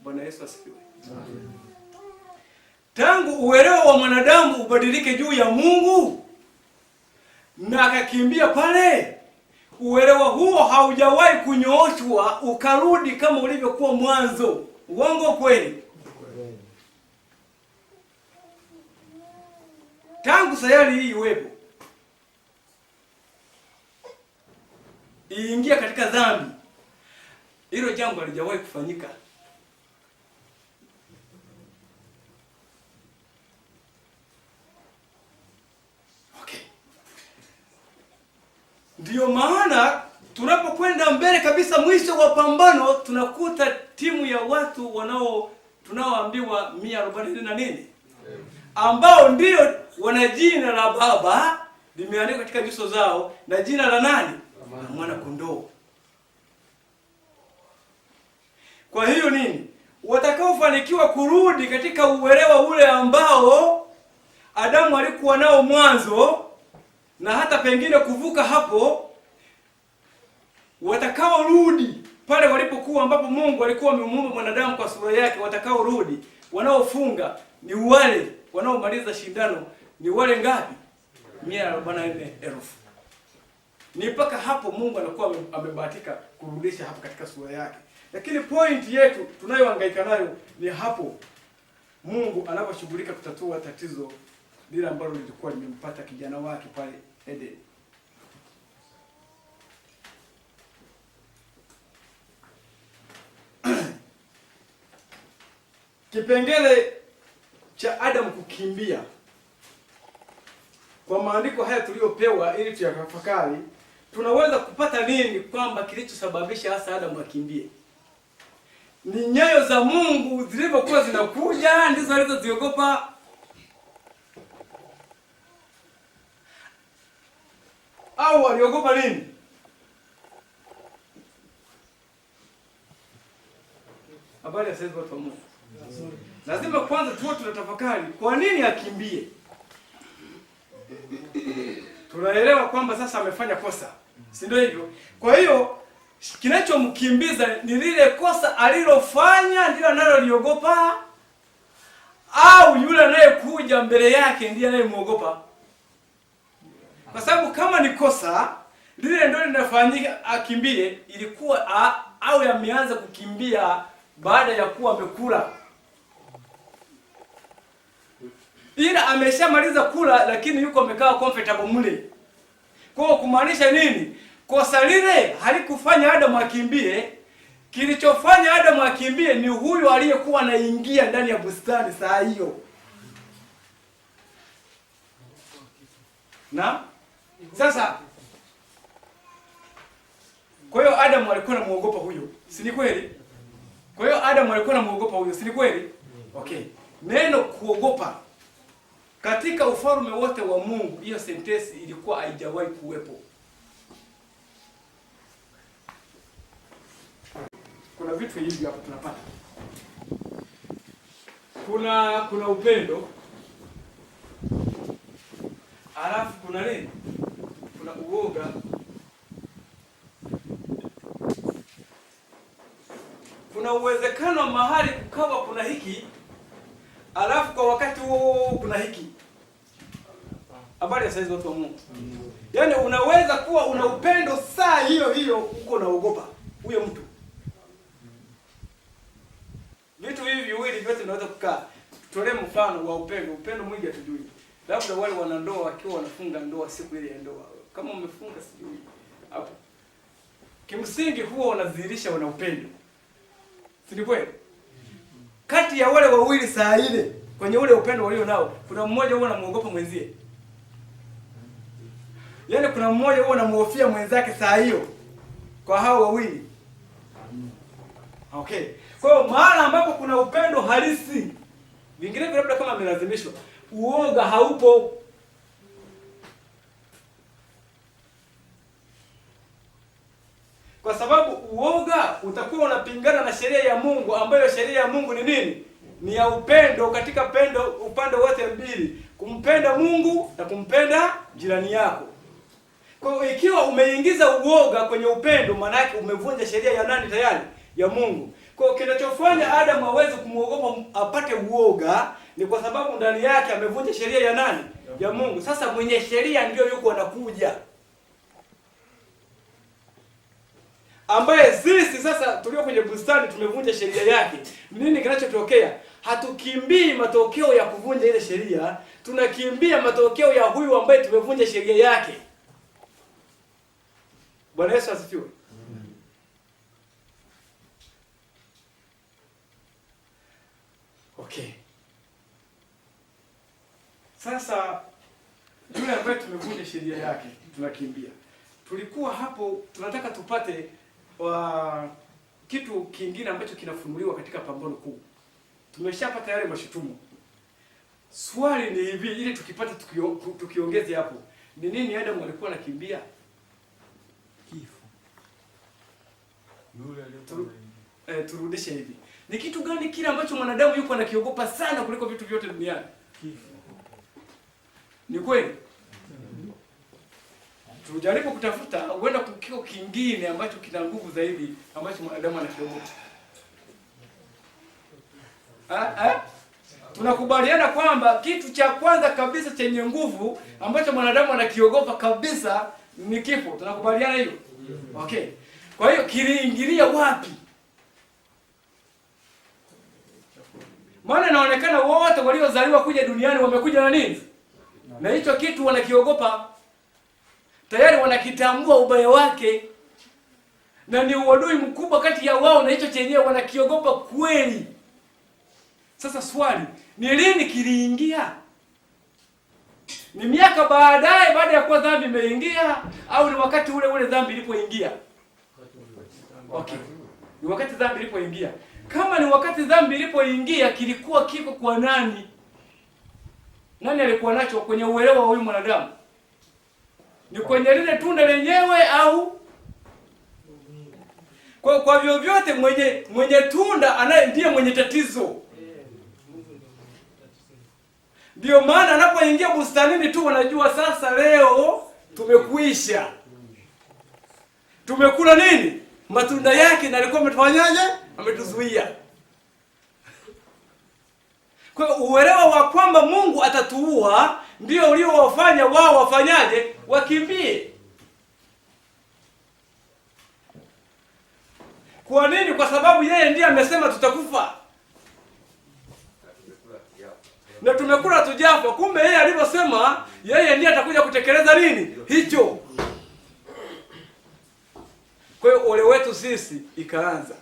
Bwana Yesu asifiwe. Tangu uelewa wa mwanadamu ubadilike juu ya Mungu na akakimbia pale, uelewa huo haujawahi kunyooshwa ukarudi kama ulivyokuwa mwanzo. Uongo kweli? Tangu sayari hii iwepo, iingia katika dhambi, hilo jambo halijawahi kufanyika. Okay. Ndiyo maana tunapokwenda mbele kabisa, mwisho wa pambano, tunakuta timu ya watu tunaoambiwa 140 na nini, ambao ndio wana jina la Baba limeandikwa katika nyuso zao na jina la nani? La Mwana Kondoo. Kwa hiyo nini? Watakaofanikiwa kurudi katika uelewa ule ambao Adamu alikuwa nao mwanzo, na hata pengine kuvuka hapo, watakaorudi pale walipokuwa ambapo Mungu alikuwa amemuumba mwanadamu kwa sura yake, watakaorudi, wanaofunga ni wale wanaomaliza shindano, ni wale ngapi? 144,000. Ni mpaka hapo Mungu anakuwa amebahatika kurudisha hapo katika sura yake. Lakini point yetu tunayohangaika nayo ni hapo Mungu anaposhughulika kutatua tatizo lile ambalo lilikuwa limempata kijana wake pale Eden. Kipengele cha Adamu kukimbia kwa maandiko haya tuliyopewa ili tuyatafakari, tunaweza kupata nini kwamba kilichosababisha hasa Adamu akimbie? Ni nyayo za Mungu zilivyokuwa zinakuja ndizo alizoziogopa, au waliogopa nini? Habari ya sasa watu wa Mungu. Lazima kwanza tuwe tunatafakari kwa nini akimbie. Tunaelewa kwamba sasa amefanya kosa, si ndio hivyo? Kwa hiyo kinachomkimbiza ni lile kosa alilofanya ndilo analoliogopa, au yule anayekuja mbele yake ndiye anayemuogopa? Kwa sababu kama ni kosa lile ndio linafanyika akimbie, ilikuwa au yameanza kukimbia baada ya kuwa amekula, ila ameshamaliza kula lakini yuko amekaa comfortable mle. Kwa hiyo kumaanisha nini? Kosa lile halikufanya Adamu akimbie. Kilichofanya Adamu akimbie ni huyo aliyekuwa anaingia ndani ya bustani saa hiyo. Na sasa kwa hiyo Adamu alikuwa anamuogopa huyo, si ni kweli? Kwa hiyo Adamu alikuwa anamuogopa huyo, si ni kweli? Okay. Neno kuogopa katika ufalme wote wa Mungu, hiyo sentensi ilikuwa haijawahi kuwepo. Kuna vitu hivi hapa tunapata. Kuna upendo. Alafu kuna nini? Kuna uoga. Kuna uwezekano mahali kukawa kuna hiki, alafu kwa wakati huo kuna hiki. Habari ya saizi watu wa Mungu. Yaani unaweza kuwa una upendo saa hiyo hiyo uko unaogopa huyo mtu. Vitu hivi viwili vyote vinaweza kukaa. Tutolee mfano wa upendo. Upendo mwingi hatujui. Labda wale wanandoa wakiwa wanafunga ndoa siku ile ya ndoa. Kama umefunga sijui hapo. Kimsingi huwa wanadhihirisha wana upendo. Si ni kweli? Kati ya wale wawili saa ile kwenye ule upendo walio nao, kuna mmoja huwa anamuogopa mwenzie. Yaani kuna mmoja huwa anamuhofia mwenzake saa hiyo kwa hao wawili. Okay. Kwa hiyo maana ambapo kuna upendo halisi, vinginevyo labda kama amelazimishwa, uoga haupo. Kwa sababu uoga utakuwa unapingana na sheria ya Mungu, ambayo sheria ya Mungu ni nini? Ni ya upendo katika upande wote mbili, kumpenda Mungu na kumpenda jirani yako. Kwa hiyo ikiwa umeingiza uoga kwenye upendo, maana yake umevunja sheria ya nani tayari? Ya Mungu. Kwa hiyo kinachofanya Adamu aweze kumuogopa apate uoga ni kwa sababu ndani yake amevunja sheria ya nani? Ya Mungu. Sasa mwenye sheria ndio yuko anakuja, ambaye sisi sasa tulio kwenye bustani tumevunja sheria yake. Nini kinachotokea? Hatukimbii matokeo ya kuvunja ile sheria, tunakimbia matokeo ya huyu ambaye tumevunja sheria yake. Bwana Yesu asifiwe. Okay. Sasa yule ambaye tumevunja sheria yake tunakimbia. Tulikuwa hapo tunataka tupate kitu kingine ambacho kinafunuliwa katika pambano kuu. Tumeshapata yale mashutumu. Swali ni hivi, ili tukipata tukiongeze hapo. Ni nini Adamu alikuwa anakimbia? Kifo. Yule alikuwa turudishe hivi. Ni kitu gani kile ambacho mwanadamu yuko anakiogopa sana kuliko vitu vyote duniani? Kifo. Ni kweli? Tujaribu kutafuta huenda kukio kingine ambacho kina nguvu zaidi ambacho mwanadamu anakiogopa. Tunakubaliana kwamba kitu cha kwanza kabisa chenye nguvu ambacho mwanadamu anakiogopa kabisa ni kifo. Tunakubaliana hiyo? Okay. Kwa hiyo kiliingilia wapi? Maana inaonekana wote waliozaliwa kuja duniani wamekuja na nini? Na hicho kitu wanakiogopa. Tayari wanakitambua ubaya wake. Na ni uadui mkubwa kati ya wao na hicho chenyewe wanakiogopa kweli. Sasa swali, ni lini kiliingia? Ni miaka baadaye baada ya kuwa dhambi imeingia, au ni wakati ule ule dhambi ilipoingia? Okay. Ni wakati dhambi ilipoingia. Kama ni wakati dhambi ilipoingia, kilikuwa kiko kwa nani? Nani alikuwa nacho kwenye uelewa wa huyu mwanadamu? Ni kwenye lile tunda lenyewe au? Kwa vyovyote mwenye tunda anaye ndiye mwenye tatizo. Ndio maana anapoingia bustanini tu wanajua sasa leo tumekuisha. Tumekula nini? Matunda yake, na alikuwa ametufanyaje? Ametuzuia. Kwa hiyo uelewa wa kwamba Mungu atatuua ndio uliowafanya wao wafanyaje? Wakimbie. Kwa nini? Kwa sababu yeye ndiye amesema tutakufa. Na tumekula tujafa. Kumbe yeye alivyosema, yeye ndiye atakuja kutekeleza nini? Hicho. Kwa hiyo ole wetu sisi ikaanza.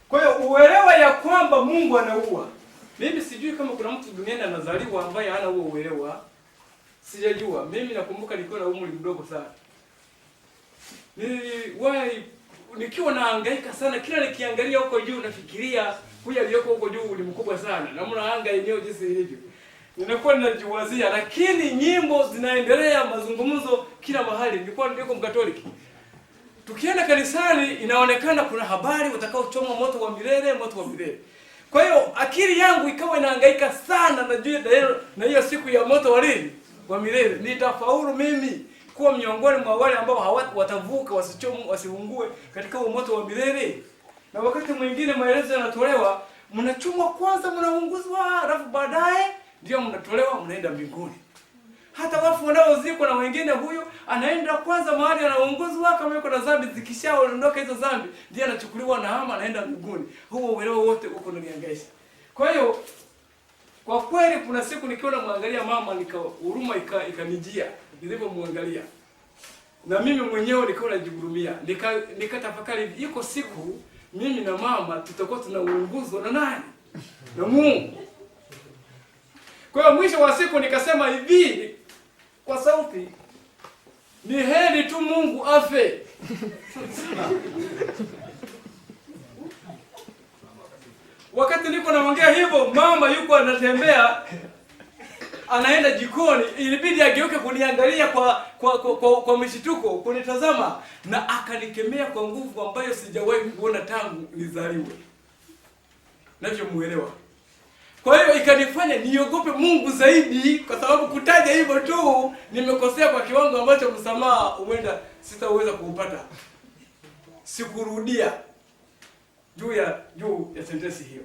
Kwa hiyo uelewa ya kwamba Mungu anaua. Mimi sijui kama kuna mtu duniani anazaliwa ambaye hana huo uelewa. Sijajua. Mimi nakumbuka nikiwa na umri mdogo sana. Nikiwa nahangaika sana, kila nikiangalia huko juu nafikiria huyu aliyoko huko juu ni mkubwa sana. Namna anga yenyewe jinsi ilivyo. Ninakuwa ninajiwazia, lakini nyimbo zinaendelea, mazungumzo kila mahali. Nilikuwa ndiko Mkatoliki. Tukienda kanisani inaonekana kuna habari utakaochomwa moto wa milele, moto wa milele. Kwa hiyo akili yangu ikawa inahangaika sana na hiyo siku ya moto wa nini? Wa milele. Nitafaulu mimi kuwa miongoni mwa wale ambao watavuka, wasiungue katika huo moto wa milele. Na wakati mwingine maelezo yanatolewa, mnachomwa kwanza, mnaunguzwa, alafu baadaye ndio mnatolewa, mnaenda mbinguni. Hata wafu wanaozikwa na wengine, huyo anaenda kwanza mahali anaunguzwa, kama yuko na dhambi zikishaondoka hizo dhambi, ndiye anachukuliwa na hama anaenda mbinguni. Huo uelewa wote uko unanihangaisha. Kwa hiyo kwa kweli kuna siku nikiona muangalia mama, huruma ikanijia nilipomwangalia. Na mimi mwenyewe nikawa najihurumia. Nikatafakari iko siku mimi na mama tutakuwa tunaunguzwa na nani? Na Mungu. Kwa hiyo mwisho wa siku nikasema hivi kwa sauti, ni heri tu Mungu afe. Wakati niko naongea hivyo, mama yuko anatembea anaenda jikoni, ilibidi ageuke kuniangalia kwa mshituko, kunitazama, na akanikemea kwa nguvu ambayo sijawahi kuona tangu nizaliwe. Navyomuelewa. Kwa hiyo ikanifanya niogope Mungu zaidi, kwa sababu kutaja hivyo tu nimekosea kwa kiwango ambacho msamaha huenda sitaweza kuupata. Sikurudia juu ya sentensi hiyo.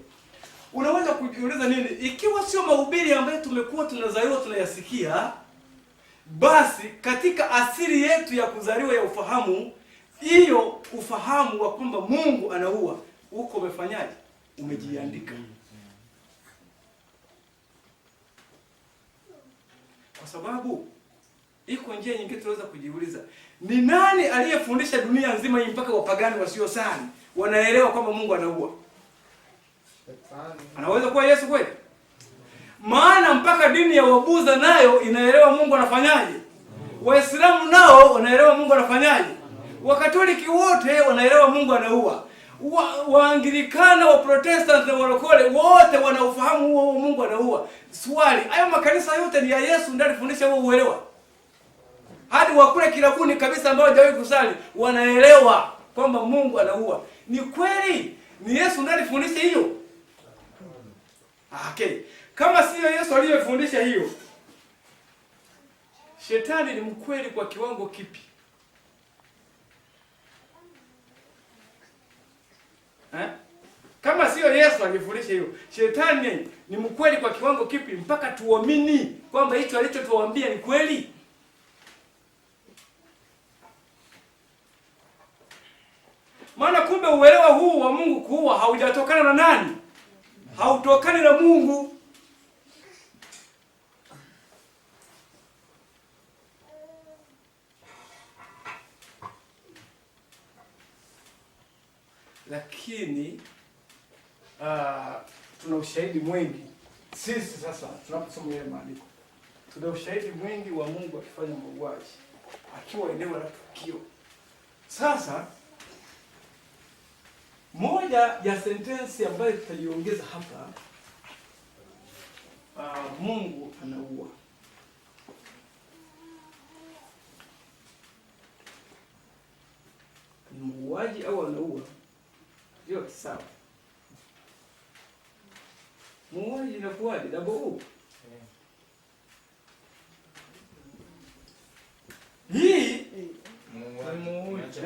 Unaweza kujiuliza nini? Ikiwa sio mahubiri ambayo tumekuwa tunazaliwa tunayasikia, basi katika asili yetu ya kuzaliwa ya ufahamu, hiyo ufahamu wa kwamba Mungu anaua, uko umefanyaje? Umejiandika. Kwa sababu iko njia nyingine tunaweza kujiuliza, ni nani aliyefundisha dunia nzima hii mpaka wapagani wasiosali wanaelewa kwamba Mungu anaua? Anaweza kuwa Yesu kweli? Maana mpaka dini ya Wabudha nayo inaelewa Mungu anafanyaje. Waislamu nao wanaelewa Mungu anafanyaje. Wakatoliki wote wanaelewa Mungu anaua. Waanglikana, wa Protestant na Warokole wote wanaufahamu huo Mungu anaua. Swali, hayo makanisa yote ni ya Yesu ndiye alifundisha huo uelewa? Hadi wakule kilabuni kabisa ambao hawajawahi kusali wanaelewa kwamba Mungu anaua. Ni kweli? Ni Yesu ndiye alifundisha hiyo? Okay. Kama sio Yesu aliyefundisha hiyo, Shetani ni mkweli kwa kiwango kipi? Kama sio Yesu alifundisha hiyo, Shetani ni mkweli kwa kiwango kipi mpaka tuamini kwamba hicho alichotuambia ni kweli? Maana kumbe uelewa huu wa Mungu kuua haujatokana na nani? Hautokani na Mungu. lakini tuna ushahidi mwingi sisi. Sasa tunaposoma ile maandiko, tuna ushahidi mwingi wa Mungu akifanya mauaji akiwa eneo la tukio. Sasa moja ya sentensi ambayo tutaiongeza hapa, Mungu anaua. Muuaji au anaua, ndio sawa. Muuaji inakuwaje? Double U. Hii muuaji.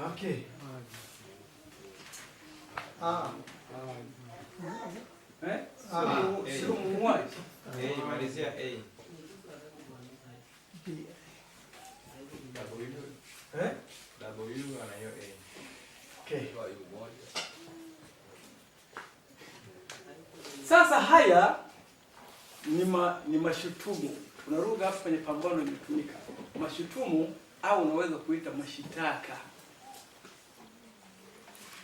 Okay. Sio muuaji. Malizia A. W anayo A. Okay. Sasa haya ni mashutumu. Kuna lugha hapo kwenye pambano imetumika. Mashutumu au unaweza kuita mashitaka,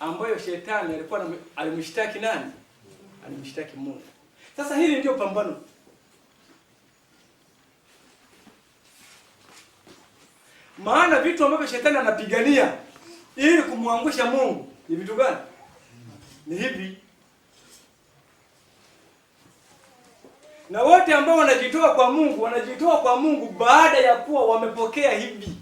ambayo shetani alikuwa alimshtaki nani? Alimshtaki Mungu. Sasa hili ndio pambano. Maana vitu ambavyo shetani anapigania ili kumwangusha Mungu ni vitu gani? Ni hivi. Na wote ambao wanajitoa kwa Mungu baada ya kuwa wamepokea hivi.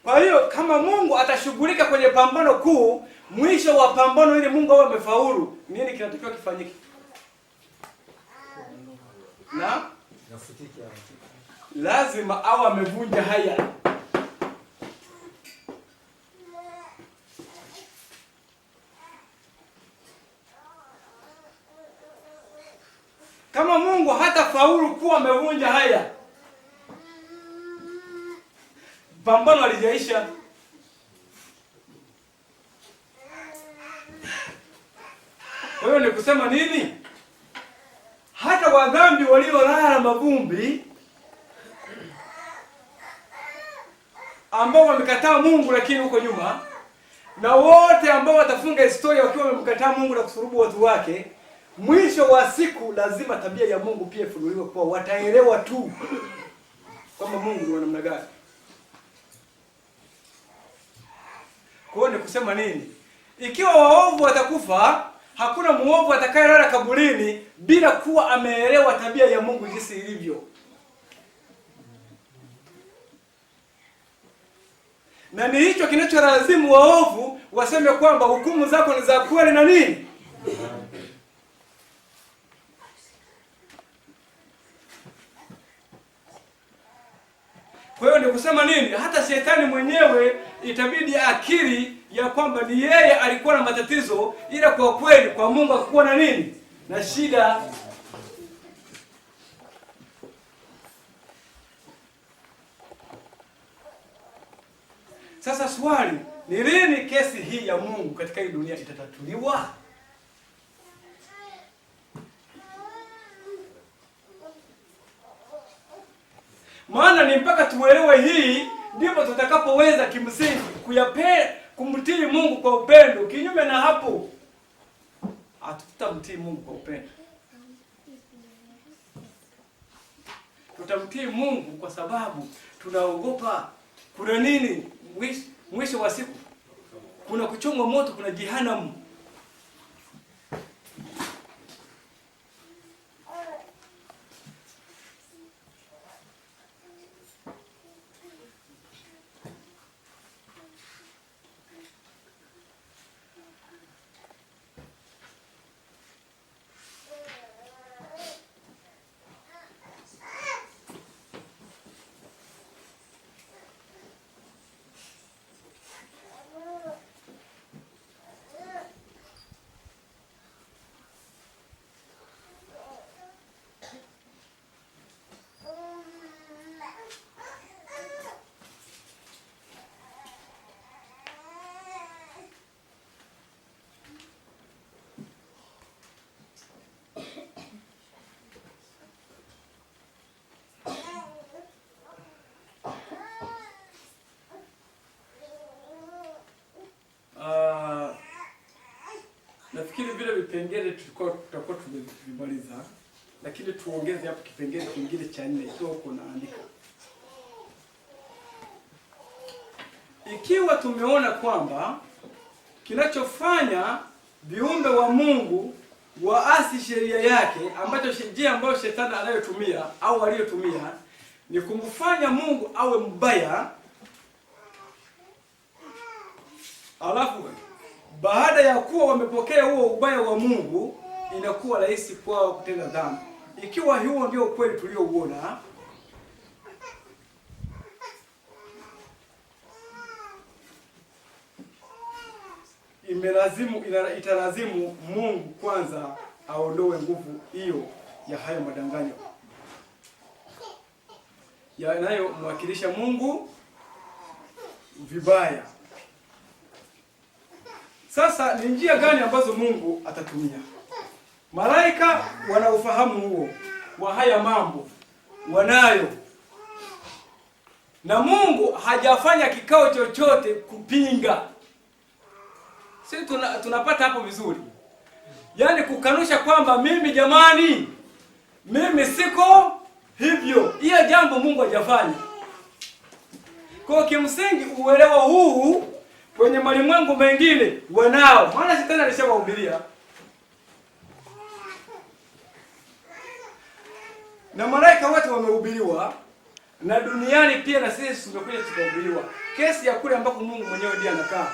Kwa hiyo kama Mungu atashughulika kwenye pambano kuu, mwisho wa pambano ili Mungu awe amefaulu, nini kinatakiwa kifanyike? Na lazima awe amevunja haya. Kama Mungu hatafaulu kuwa amevunja haya, pambano halijaisha. Kwa hiyo ni kusema nini? Hata wadhambi waliolala mavumbi, ambao wamekataa Mungu lakini huko nyuma, na wote ambao watafunga historia wakiwa wamemkataa Mungu na kusurubu watu wake, mwisho wa siku lazima tabia ya Mungu pia ifunuliwe, kwa wataelewa tu kwamba Mungu ni wa namna gani. Kwa hiyo ni kusema nini? Ikiwa waovu watakufa, hakuna muovu atakayelala kaburini bila kuwa ameelewa tabia ya Mungu jinsi ilivyo. Na ni hicho kinacholazimu waovu waseme kwamba hukumu zako ni za kweli na nini? Kwa hiyo ni kusema nini? Hata shetani mwenyewe itabidi akiri ya kwamba ni yeye alikuwa na matatizo, ila kwa kweli kwa Mungu hakuwa na nini? Na shida. Sasa swali ni lini kesi hii ya Mungu katika hii dunia itatatuliwa? Maana ni mpaka tuelewe hii ndipo tutakapoweza kimsingi kumtii Mungu kwa upendo. Kinyume na hapo hatutamtii Mungu kwa upendo. Tutamtii Mungu kwa sababu tunaogopa. Kuna nini? Mwisho wa siku kuna kuchomwa moto, kuna jehanamu. Nafikiri vile vipengele tutakuwa tumevimaliza, lakini tuongeze hapo kipengele kingine cha 4 ikiwa uko naandika. Ikiwa tumeona kwamba kinachofanya viumbe wa Mungu waasi sheria yake, njia ambayo shetani anayotumia au aliyotumia ni kumfanya Mungu awe mbaya, alafu baada ya kuwa wamepokea huo ubaya wa Mungu, inakuwa rahisi kwao kutenda dhambi. Ikiwa huo ndio ukweli tuliouona, italazimu Mungu kwanza aondoe nguvu hiyo ya hayo madanganyo yanayomwakilisha Mungu vibaya. Sasa ni njia gani ambazo Mungu atatumia? Malaika wana ufahamu huo wa haya mambo, wanayo, na Mungu hajafanya kikao chochote kupinga. Sisi tunapata hapo vizuri, yaani kukanusha kwamba mimi siko hivyo. Hiyo jambo Mungu hajafanya. Kwa kimsingi uelewa huu kwenye malimwengu mengine wanao, maana shetani alishawahubiria, na malaika wote wamehubiriwa, na duniani pia na sisi tumekuja tukahubiriwa. Kesi ya kule ambako Mungu mwenyewe ndiye anakaa.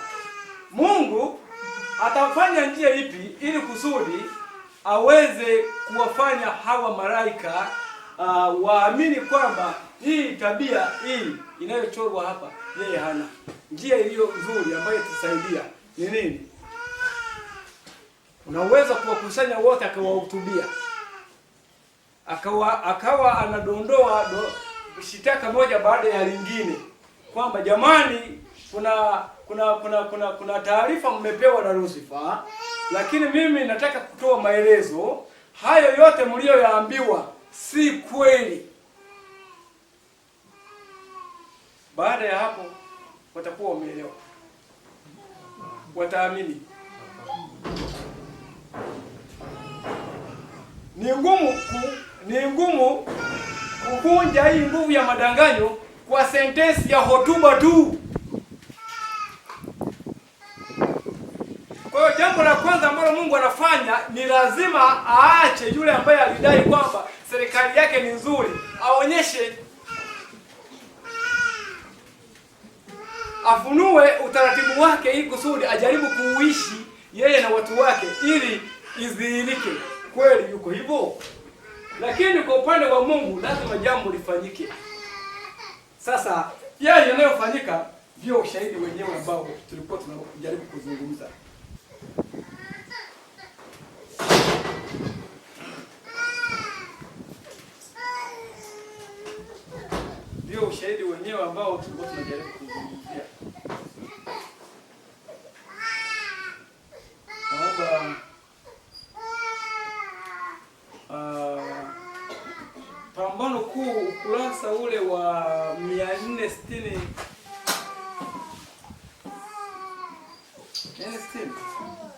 Mungu atafanya njia ipi ili kusudi aweze kuwafanya hawa malaika waamini kwamba hii tabia hii inayochorwa hapa yeye hana? Njia iliyo nzuri ambayo itasaidia ni nini? Unaweza kuwakusanya wote akawahutubia, akawa anadondoa shitaka moja baada ya lingine, kwamba jamani, kuna taarifa mmepewa na Lucifer, lakini mimi nataka kutoa maelezo. Hayo yote mlioyaambiwa si kweli. Baada ya hapo watakuwa wameelewa, wataamini. Ni ngumu kuvunja hii nguvu ya madanganyo kwa sentensi ya hotuba tu. Kwa hiyo jambo la kwanza ambalo Mungu anafanya ni lazima aache yule ambaye alidai kwamba serikali yake ni nzuri, aonyeshe, afunue utaratibu wake ili kusudi ajaribu kuuishi yeye na watu wake, ili idhihirike kweli yuko hivyo. Lakini kwa upande wa Mungu lazima jambo lifanyike. Sasa yale yanayofanyika ndio ushahidi wenyewe ambao tulikuwa tunajaribu kuzungumza. Ndio ushahidi wenyewe ambao tulikuwa tunajaribu kuzungumzia. Naomba Pambano Kuu ukurasa ule wa 460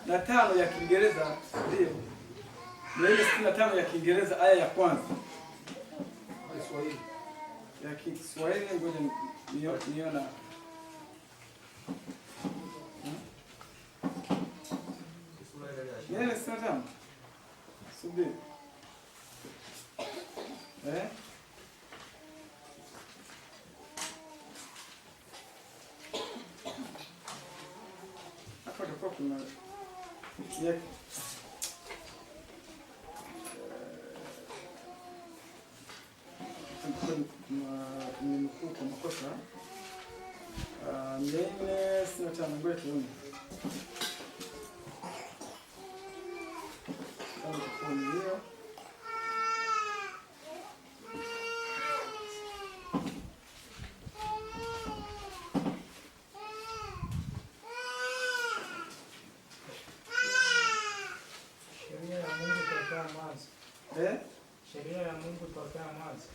na 5 ya Kiingereza, ndio 465 ya Kiingereza aya ya kwanza. Kiswahili ya Kiswahili ngoja niona. Yeye sasa subiri. Hapa ndipo kuna nimekuu kwa makosa. Mbele sina tano ngoja tuone. Kama tuone hiyo. Sheria ya Mungu tokea mwanzo.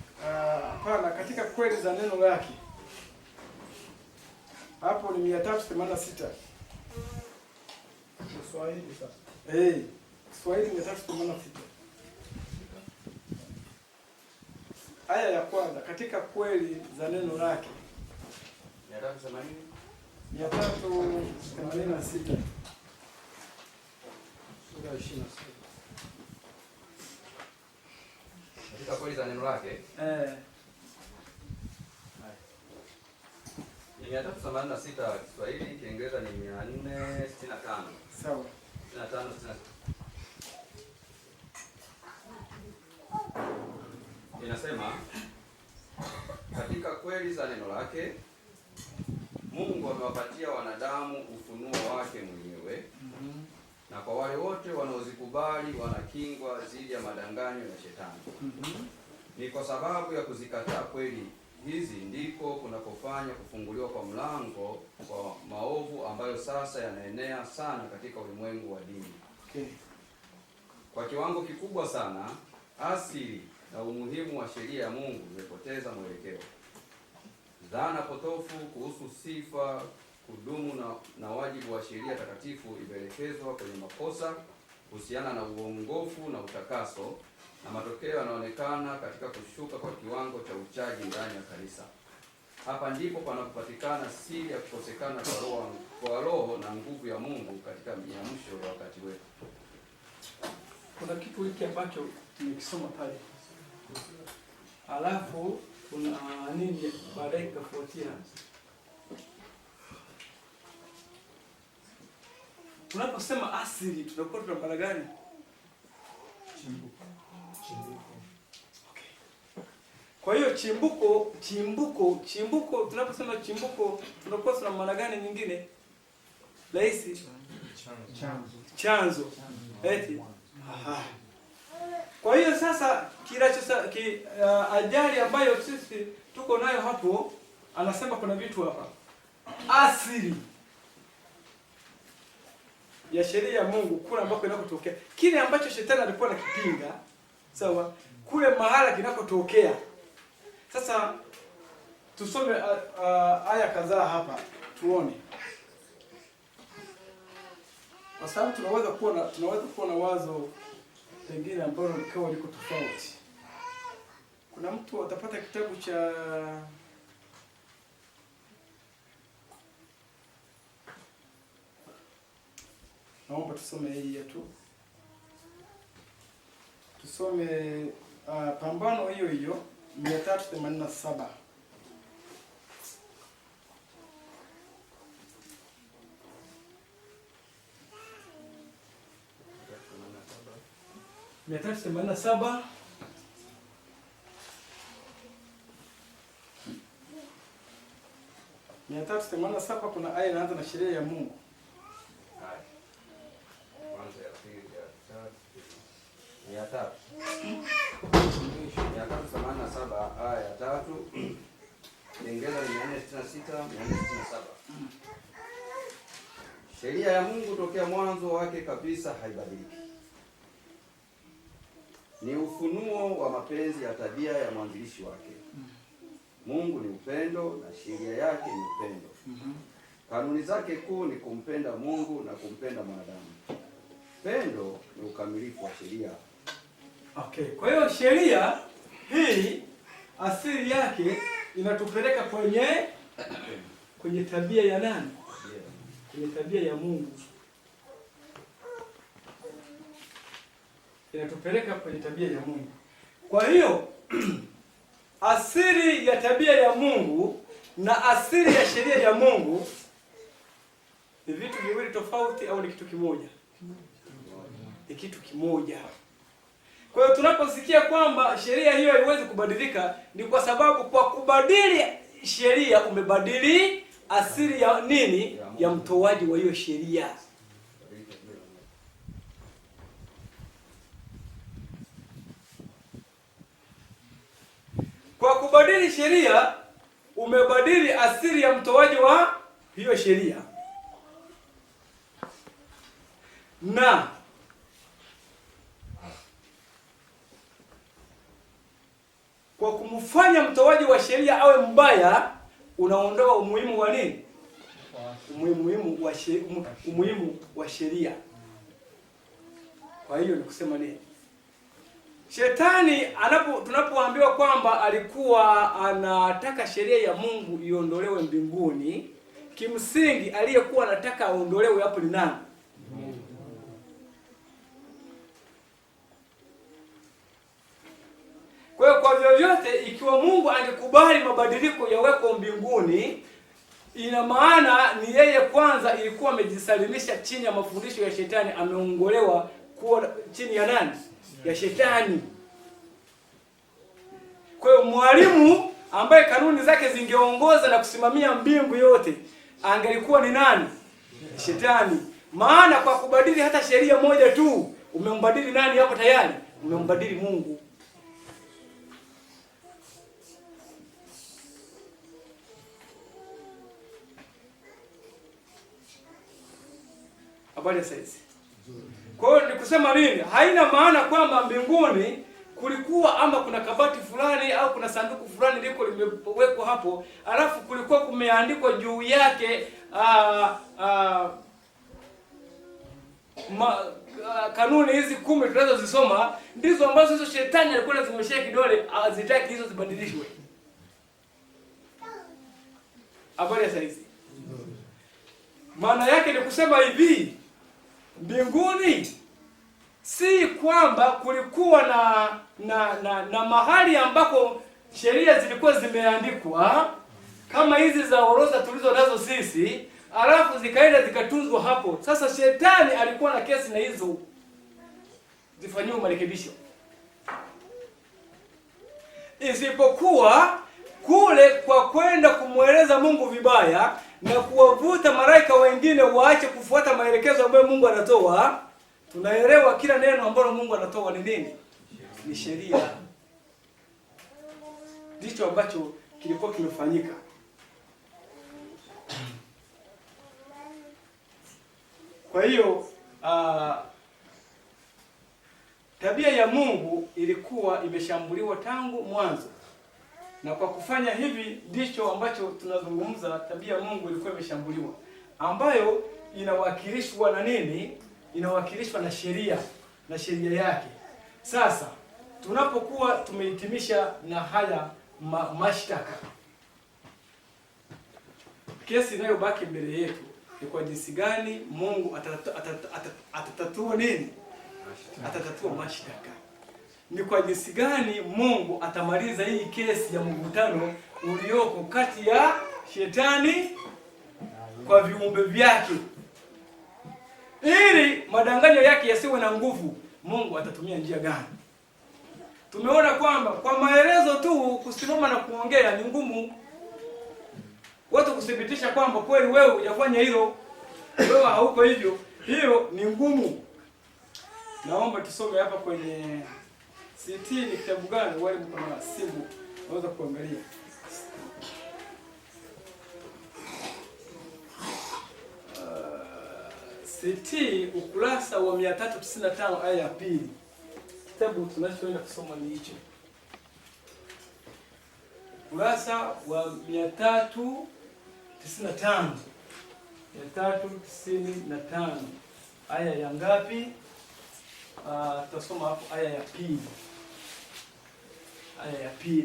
Hapana, katika kweli za neno lake. Hapo ni 386. Kiswahili sasa. Kiswahili 386. Aya ya kwanza, katika kweli za neno lake. 386. Sura 26. Katika kweli za neno lake. 386 Kiswahili, Kiingereza ni 465. Sawa. 65. Inasema katika kweli za neno lake Mungu amewapatia wanadamu ufunuo wake mwenyewe, na kwa wale wote wanaozikubali wanakingwa dhidi ya madanganyo ya Shetani. Ni kwa sababu ya kuzikataa kweli hizi ndiko kunakofanya kufunguliwa kwa mlango kwa maovu ambayo sasa yanaenea sana katika ulimwengu wa dini. Kwa kiwango kikubwa sana, asili na umuhimu wa sheria ya Mungu umepoteza mwelekeo. Dhana potofu kuhusu sifa, kudumu na wajibu wa sheria takatifu imeelekezwa kwenye makosa kuhusiana na uongofu na utakaso, na matokeo yanaonekana katika kushuka kwa kiwango cha uchaji ndani ya kanisa. Hapa ndipo panapopatikana siri ya kukosekana kwa roho na nguvu ya Mungu katika miamsho ya wakati wetu. Kuna kitu hiki ambacho tumekisoma pale, alafu kuna nini baadaye kikafuatia. Tunaposema asili tunakuwa tuna maana gani? Chimbuko. Okay. Kwa hiyo chimbuko tunaposema chimbuko tunakuwa tuna maana gani nyingine? Rahisi. Chanzo. Eti. Aha. Kwa hiyo sasa ajali ambayo sisi tuko nayo hapo, anasema kuna vitu hapa. Asili ya sheria ya Mungu kule ambako inakotokea. Kile ambacho shetani alikuwa anakipinga, sawa? Kule mahala kinakotokea. Sasa tusome aya kadhaa hapa tuone. Kwa sababu tunaweza kuwa na wazo pengine ambalo likawa liko tofauti. Kuna mtu atapata kitabu cha naomba tusome hii tu. Tusome Pambano hiyo 387. Kuna aya inaanza na sheria ya Mungu. 387 aya ya 3, Kiingereza ni 466, 467. Sheria ya Mungu tokea mwanzo wake kabisa haibadiliki. Ni ufunuo wa mapenzi ya tabia ya mwanzilishi wake. Mungu ni upendo na sheria yake ni upendo. Kanuni zake kuu ni kumpenda Mungu na kumpenda mwanadamu. Pendo ni ukamilifu wa sheria. Okay, kwa hiyo sheria hii asili yake inatupeleka kwenye tabia ya nani? Kwenye tabia ya Mungu. Inatupeleka kwenye tabia ya Mungu. Kwa hiyo asili ya tabia ya Mungu na asili ya sheria ya Mungu ni vitu viwili tofauti au ni kitu kimoja? Ni kitu kimoja. Kwa hiyo tunaposikia kwamba sheria hiyo haiwezi kubadilika, ni kwa sababu kwa kubadili sheria umebadili asili ya nini? Ya mtoaji wa hiyo sheria. Kwa kubadili sheria umebadili asili ya mtoaji wa hiyo sheria. Na kwa kumfanya mtoaji wa sheria awe mbaya, unaondoa umuhimu wa nini? Umuhimu wa sheria. Kwa hiyo ni kusema nini? Shetani tunapoambiwa kwamba alikuwa anataka sheria ya Mungu iondolewe mbinguni, kimsingi aliyekuwa anataka aondolewe hapo ni nani? Kwa hiyo kwa vyovyote, ikiwa Mungu angekubali mabadiliko yaweko mbinguni, ina maana ni yeye kwanza ilikuwa amejisalimisha chini ya mafundisho ya Shetani, ameongolewa kuwa chini ya nani? Ya Shetani. Kwa hiyo mwalimu ambaye kanuni zake zingeongoza na kusimamia mbingu yote angelikuwa ni nani? Shetani. Maana kwa kubadili hata sheria moja tu umembadili nani hapo tayari? Umembadili Mungu. Habari saizi. Kwa hiyo ni kusema nini? Haina maana kwamba mbinguni kulikuwa ama kuna kabati fulani au kuna sanduku fulani liko limewekwa hapo, alafu kulikuwa kumeandikwa juu yake kanuni hizi 10 tunazozisoma ndizo ambazo hizo Shetani alikuwa anazinyoshia kidole, azitaki hizo zibadilishwe. Habari saizi. Maana yake ni kusema hivi, mbinguni si kwamba kulikuwa na mahali ambako sheria zilikuwa zimeandikwa kama hizi za orodha tulizo nazo sisi, alafu zikaenda zikatunzwa hapo. Sasa Shetani alikuwa na kesi na hizo zifanyiwe marekebisho. Isipokuwa kule kwa kwenda kumweleza Mungu vibaya na kuwavuta malaika wengine waache kufuata maelekezo ambayo Mungu anatoa, tunaelewa kila neno ambalo Mungu anatoa ni nini? Ni sheria. Ndicho ambacho kilikuwa kimefanyika. Kwa hiyo tabia ya Mungu ilikuwa imeshambuliwa tangu mwanzo. Na kwa kufanya hivi ndicho ambacho tunazungumza, tabia ya Mungu ilikuwa imeshambuliwa, ambayo inawakilishwa na nini? Inawakilishwa na sheria yake. Sasa tunapokuwa tumehitimisha na haya mashtaka, kesi inayobaki mbele yetu ni kwa jinsi gani Mungu atatatua nini? Atatatua mashtaka. Ni kwa jinsi gani Mungu atamaliza hii kesi ya mvutano ulioko kati ya Shetani kwa viumbe vyake, ili madanganyo yake yasiwe na nguvu. Mungu atatumia njia gani? Tumeona kwamba kwa maelezo tu kusimama na kuongea ni ngumu. Watu kuthibitisha kwamba kweli wewe hujafanya hilo, wewe hauko hivyo, hiyo ni ngumu. Naomba tusome hapa kwenye CT ni kitabu gani? Wale mko na simu waweza kuangalia. CT ukurasa wa 395 aya ya 2. Kitabu tunachoenda kusoma ni hicho. Ukurasa wa 395. 395 aya ya ngapi? Tutasoma hapo aya ya 2. Aya ya 2.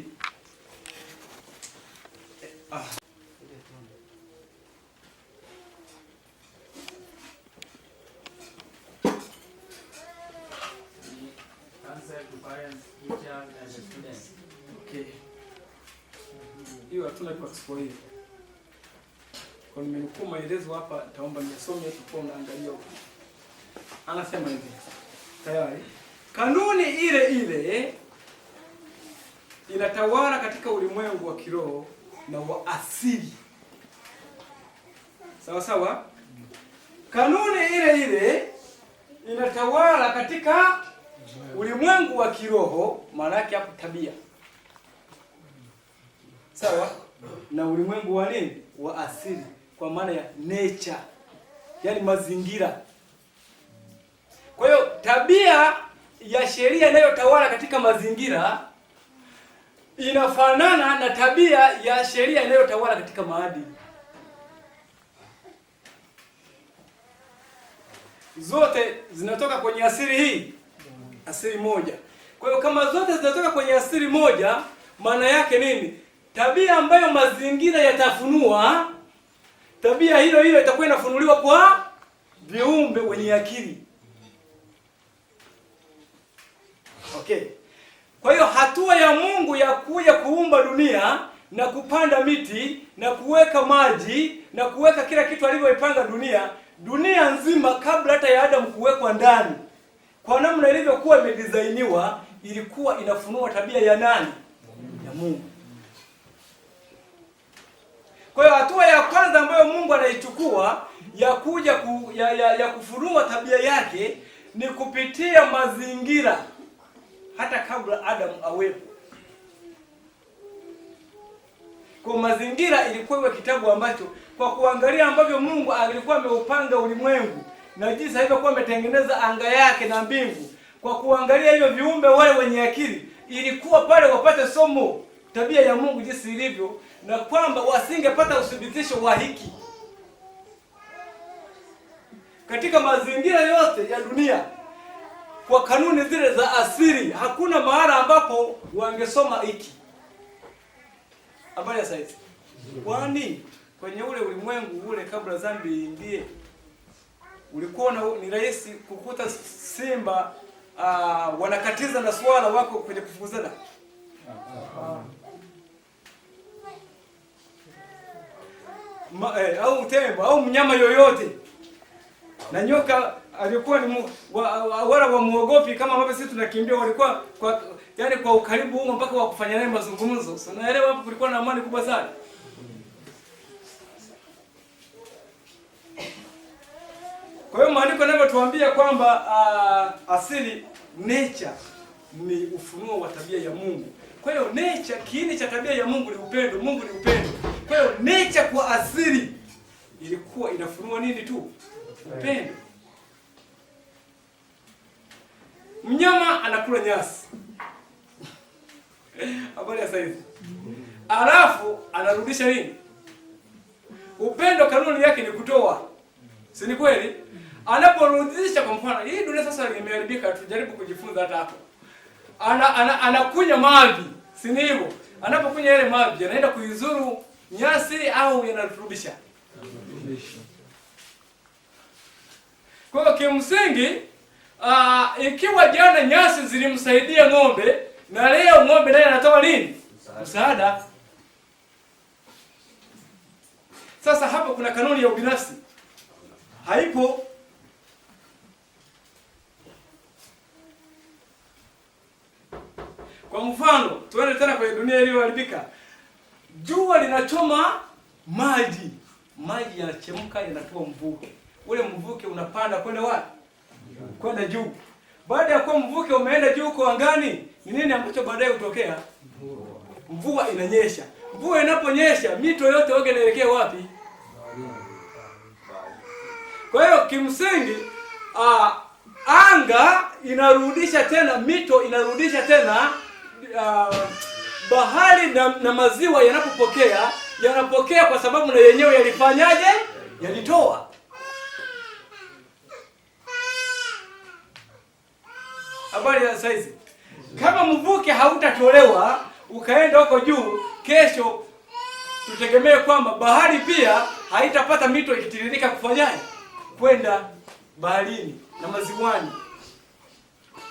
Okay. Hiyo hatuna kwa Kiswahili. Kwa nimenukuu maelezo hapa, nitaomba nisome tupo unaangalia huko. Anasema hivi. Tayari. Kanuni ile ile inatawala katika ulimwengu wa kiroho na wa asili. Sawa sawa? Kanuni ile ile inatawala katika ulimwengu wa kiroho, maana yake hapo tabia. Sawa? Na ulimwengu wa nini? Wa asili, kwa maana ya nature. Yaani mazingira. Kwa hiyo tabia ya sheria inayotawala katika mazingira inafanana na tabia ya sheria inayotawala katika maadili. zote zinatoka kwenye asili hii, asili moja. Kwa hiyo kama zote zinatoka kwenye asili moja, maana yake nini? Tabia ambayo mazingira yatafunua, tabia hiyo hiyo itakuwa inafunuliwa kwa viumbe wenye akili. Okay. Kwa hiyo hatua ya Mungu ya kuja kuumba dunia na kupanda miti na kuweka maji na kuweka kila kitu alivyoipanga dunia nzima, kabla hata ya Adamu kuwekwa ndani, kwa namna ilivyokuwa imedesigniwa, ilikuwa inafunua tabia ya nani? Ya Mungu. Kwa hiyo hatua ya kwanza ambayo Mungu anaichukua ya kuja ya kufunua tabia yake ni kupitia mazingira, hata kabla Adamu awepo. Kwa mazingira ilikuwa iwe kitabu ambacho kwa kuangalia ambavyo Mungu alikuwa ameupanga ulimwengu na jinsi alivyokuwa ametengeneza anga yake na mbingu, kwa kuangalia hiyo viumbe wale wenye akili, ilikuwa pale wapate somo tabia ya Mungu jinsi ilivyo, na kwamba wasingepata uthibitisho wa hiki katika mazingira yote ya dunia. Kwa kanuni zile za asili, hakuna mahala ambapo wangesoma hiki. Habari ya saizi. Kwani kwenye ule ulimwengu ule kabla dhambi iingie, ulikuwa ni rahisi kukuta simba wanakatiza na swala wako kwenye kufukuzana? Au tembo au mnyama yoyote, na nyoka alikuwa ni wala wamuogopi kama ambavyo sisi tunakimbia. Walikuwa kwa ukaribu huo mpaka wa kufanya naye mazungumzo. So naelewa hapo kulikuwa na amani kubwa sana. Kwa hiyo maandiko yanatuambia kwamba asili, nature ni ufunuo wa tabia ya Mungu. Kwa hiyo nature, kiini cha tabia ya Mungu ni upendo. Mungu ni upendo. Kwa hiyo nature kwa asili ilikuwa inafunua nini tu? Upendo. Mnyama anakula nyasi. Habari ya saizi. Alafu anarudisha nini? Upendo kanuni yake ni kutoa. Si ni kweli? Anaporudisha, kwa mfano, hii dunia sasa imeharibika, tujaribu kujifunza hata hapo. Anakunya mavi, si ni hivyo? Anapokunya ile mavi, anaenda kuizuru nyasi au yanarudisha? Kwa hiyo kimsingi, ikiwa jana nyasi zilimsaidia ng'ombe, na leo ng'ombe naye anatoa nini? Msaada. Sasa hapo kuna kanuni ya ubinafsi. Haipo. Kwa mfano, tuende tena kwenye dunia iliyoharibika. Jua linachoma maji. Maji yanachemka, yanatoa mvuke. Ule mvuke unapanda kwenda wapi? Kwenda juu. Baada ya kuwa mvuke umeenda juu kwa angani, ni nini ambacho baadaye hutokea? Mvua inanyesha. Mvua inaponyesha, mito yote waga inaelekea wapi? Kwa hiyo kimsingi, anga inarudisha tena, mito inarudisha tena, bahari na maziwa yanapokea kwa sababu na yenyewe yalifanyaje? Yalitoa. Habari ya saizi. Kama mvuke hautatolewa ukaenda huko juu, kesho tutegemee kwamba bahari pia haitapata mito ikitiririka kufanyaje? Kwenda baharini na maziwani.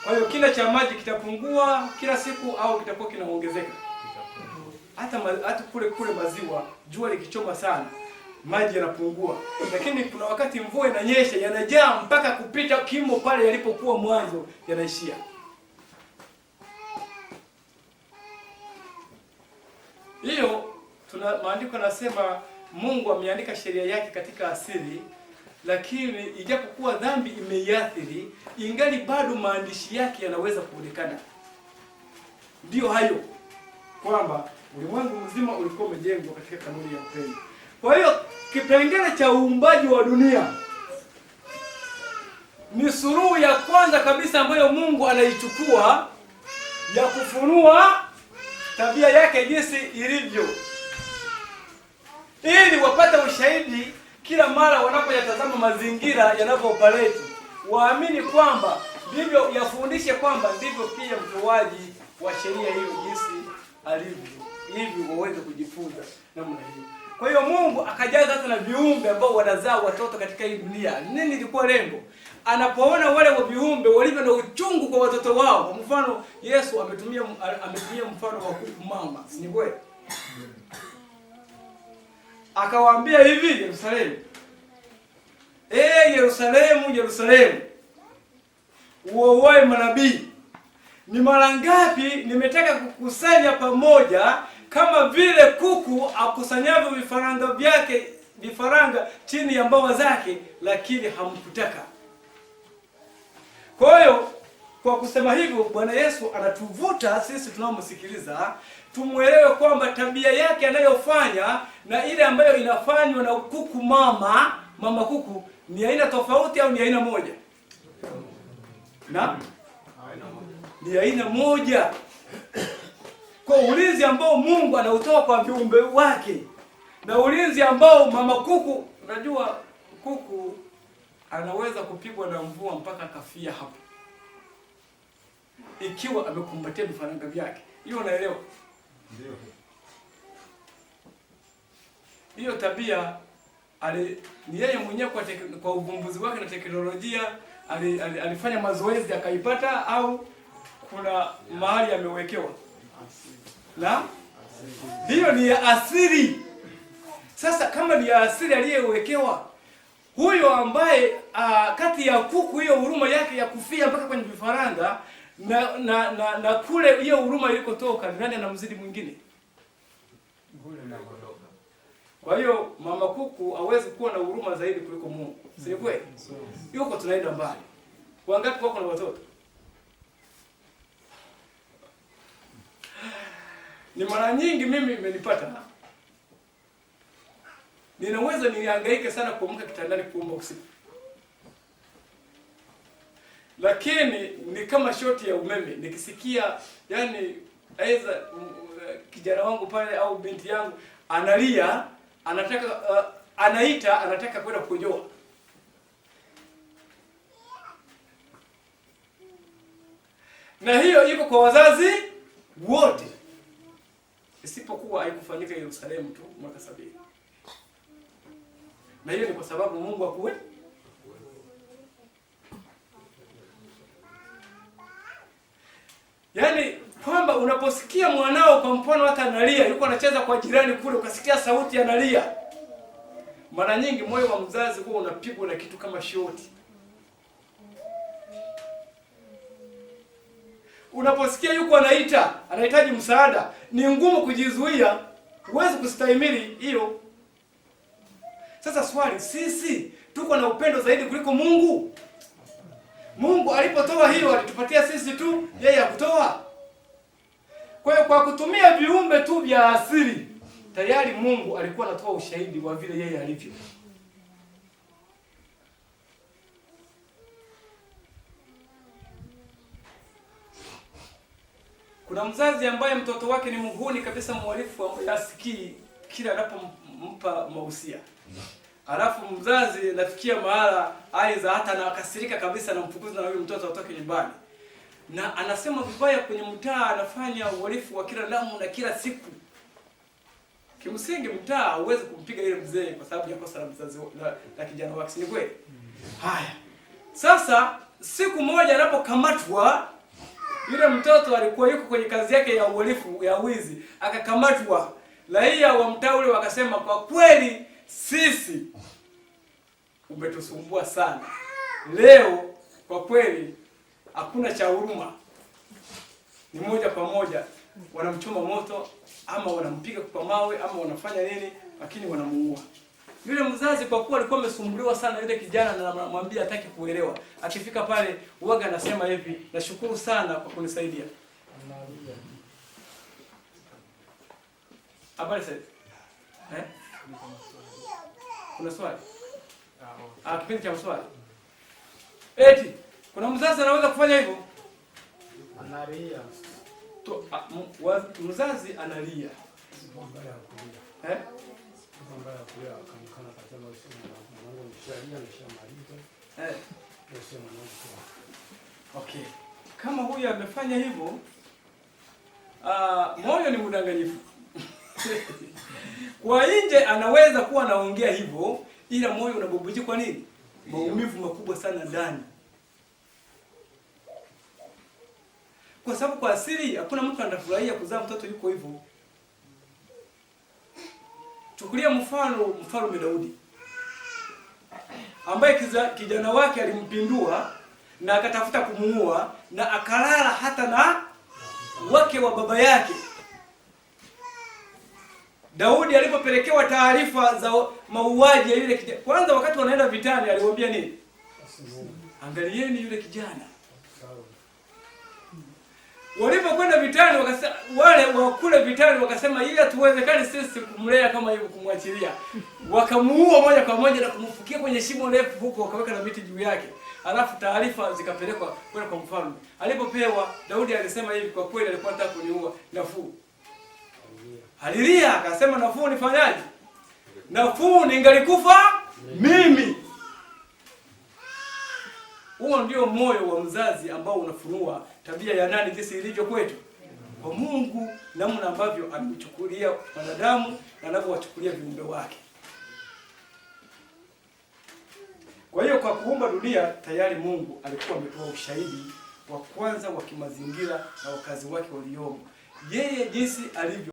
Kwa hiyo kina cha maji kitapungua kila siku au kitakuwa kinaongezeka. Hata kule maziwa, jua likichoma sana, maji yanapungua. Lakini kuna wakati mvua inanyesha, yanajaa mpaka kupita kimo pale yalipokuwa mwanzo, yanaishia. Hiyo maandiko yanasema Mungu ameandika sheria yake katika asili, lakini ijapokuwa dhambi imeiathiri, ingali bado maandishi yake yanaweza kuonekana. Ndio hayo kwamba ulimwengu mzima ulikuwa umejengwa katika kanuni ya upendo. Kwa hiyo kipengele cha uumbaji wa dunia ni suluhu ya kwanza kabisa ambayo Mungu anaichukua ya kufunua tabia yake jinsi ilivyo, ili wapate ushahidi kila mara wanapoyatazama mazingira yanapooperate, waamini kwamba ndivyo, yafundishe kwamba ndivyo pia mtoaji wa sheria hiyo jinsi alivyo, hivi waweze kujifunza namna hiyo. Kwa hiyo Mungu akajaza hata na viumbe ambao wanazaa watoto katika hii dunia. Nini ilikuwa lengo? Anapoona wale wa viumbe walivyo na uchungu kwa watoto wao. Kwa mfano Yesu ametumia mfano wa kuku mama, si kweli? Akawaambia hivi Yerusalemu, Yerusalemu, Yerusalemu, uowae manabii, ni mara ngapi nimetaka kukusanya pamoja kama vile kuku akusanyavyo vifaranga chini ya mbawa zake, lakini hamkutaka. Kwa hiyo kwa kusema hivyo, Bwana Yesu anatuvuta sisi tunaomsikiliza tumuelewe kwamba tabia yake anayofanya na ile ambayo inafanywa na kuku mama kuku ni aina tofauti au ni aina moja? Ni aina moja. Kwa ulinzi ambao Mungu anautoa kwa viumbe wake na ulinzi ambao mama kuku, unajua kuku anaweza kupigwa na mvua mpaka kafia hapo ikiwa amekumbatia vifaranga vyake. Hiyo unaelewa? Ndio. Hiyo tabia ni yeye mwenyewe kwa uvumbuzi wake na teknolojia alifanya mazoezi akaipata, au kuna mahali amewekewa? Na hiyo ni ya asili. Sasa kama ni ya asili aliyewekewa, huyo ambaye kati ya kuku hiyo huruma yake ya kufia mpaka kwenye vifaranga na kule hiyo huruma ilikotoka, nani anamzidi mwingine? Kwa hiyo mama kuku hawezi kuwa na huruma zaidi kuliko Mungu. Si kweli? Yuko tunaenda mbali. Wangapi wako na watoto? Ni mara nyingi mimi imenipata. Ninaweza nihangaike sana kuamka kitandani kuomba usiku. Lakini ni kama shoti ya umeme, nikisikia yani aidha kijana wangu pale au binti yangu analia, anataka kwenda kukojoa. Na hiyo iko kwa wazazi wote. Isipokuwa haikufanyika Yerusalemu tu mwaka 70. Na hiyo ni kwa sababu Mungu hakuwe. Yaani kwamba unaposikia mwanao kwa mfano hata analia, yuko anacheza kwa jirani kule, ukasikia sauti analia, mara nyingi moyo wa mzazi huwa unapigwa na kitu kama shoti. Unaposikia yuko anahitaji msaada, ni ngumu kujizuia, huwezi kustahimili hiyo. Sasa swali, sisi tuko na upendo zaidi kuliko Mungu? Mungu alipotoa hiyo alitupatia sisi tu, yeye hakutoa. Kwa hiyo kwa kutumia viumbe tu vya asili, tayari Mungu alikuwa anatoa ushahidi wa vile yeye alivyo. Kuna mzazi ambaye mtoto wake ni muhuni kabisa, mwalifu ambaye asikii kila anapompa mahusia. Alafu mzazi nafikia mahala aidha hata anakasirika kabisa, na mfukuza na huyo mtoto atoke nyumbani. Na anasema vibaya kwenye mtaa, anafanya uhalifu wa kila namna na kila siku. Kimsingi mtaa hauwezi kumpiga ile mzee kwa sababu ya kosa la mzazi la kijana wake, ni kweli? Haya. Sasa siku moja anapokamatwa, yule mtoto alikuwa yuko kwenye kazi yake ya uhalifu ya wizi, akakamatwa. Raia wa mtaa ule wakasema, kwa kweli sisi umetusumbua sana. Leo kwa kweli hakuna cha huruma. Ni moja kwa moja wanamchoma moto, ama wanampiga kwa mawe, ama wanafanya nini, lakini wanamuua. Yule mzazi kwa kuwa alikuwa amesumbuliwa sana yule kijana, na anamwambia hataki kuelewa. Akifika pale uwaga anasema hivi, nashukuru sana kwa kunisaidia. Habari sasa. Kuna swali? Kipindi cha maswali. Eti kuna mzazi anaweza kufanya hivyo? Analia. Mzazi analia. Okay. Kama huyu amefanya hivyo, moyo ni mdanganyifu. Kwa nje anaweza kuwa anaongea hivyo, ila moyo unabubujika. Kwa nini? Maumivu makubwa sana ndani. Kwa sababu kwa asili hakuna mtu anafurahia kuzaa mtoto yuko hivyo. Chukulia mfano Mfalme Daudi ambaye kijana wake alimpindua na akatafuta kumuua na akalala hata na wake wa baba yake. Daudi alipopelekewa taarifa za mauaji ya yule kijana, kwanza wakati wanaenda vitani aliwaambia nini? Angalieni yule kijana. Walipokwenda vitani wakasema, wale wa kule vitani wakasema ili hatuwezekani sisi kumlea kama hivyo, kumwachilia. Wakamuua moja kwa moja na kumfukia kwenye shimo refu huko, wakaweka na miti juu yake. Alafu taarifa zikapelekwa kwenda kwa mfalme. Alipopewa, Daudi alisema hivi, kwa kweli alikuwa anataka kuniua, nafuu. Haleluya, akasema nafuu nifanyaje? Nafuu ningalikufa mimi. Huo ndio moyo wa mzazi ambao unafunua tabia ya nani jinsi ilivyo kwetu kwa Mungu, namna ambavyo amemchukulia wanadamu na anavyowachukulia viumbe wake. Kwa hiyo kwa kuumba dunia tayari Mungu alikuwa ametoa ushahidi wa kwanza wa kimazingira na wakazi wake waliomo. Yeye jinsi alivyo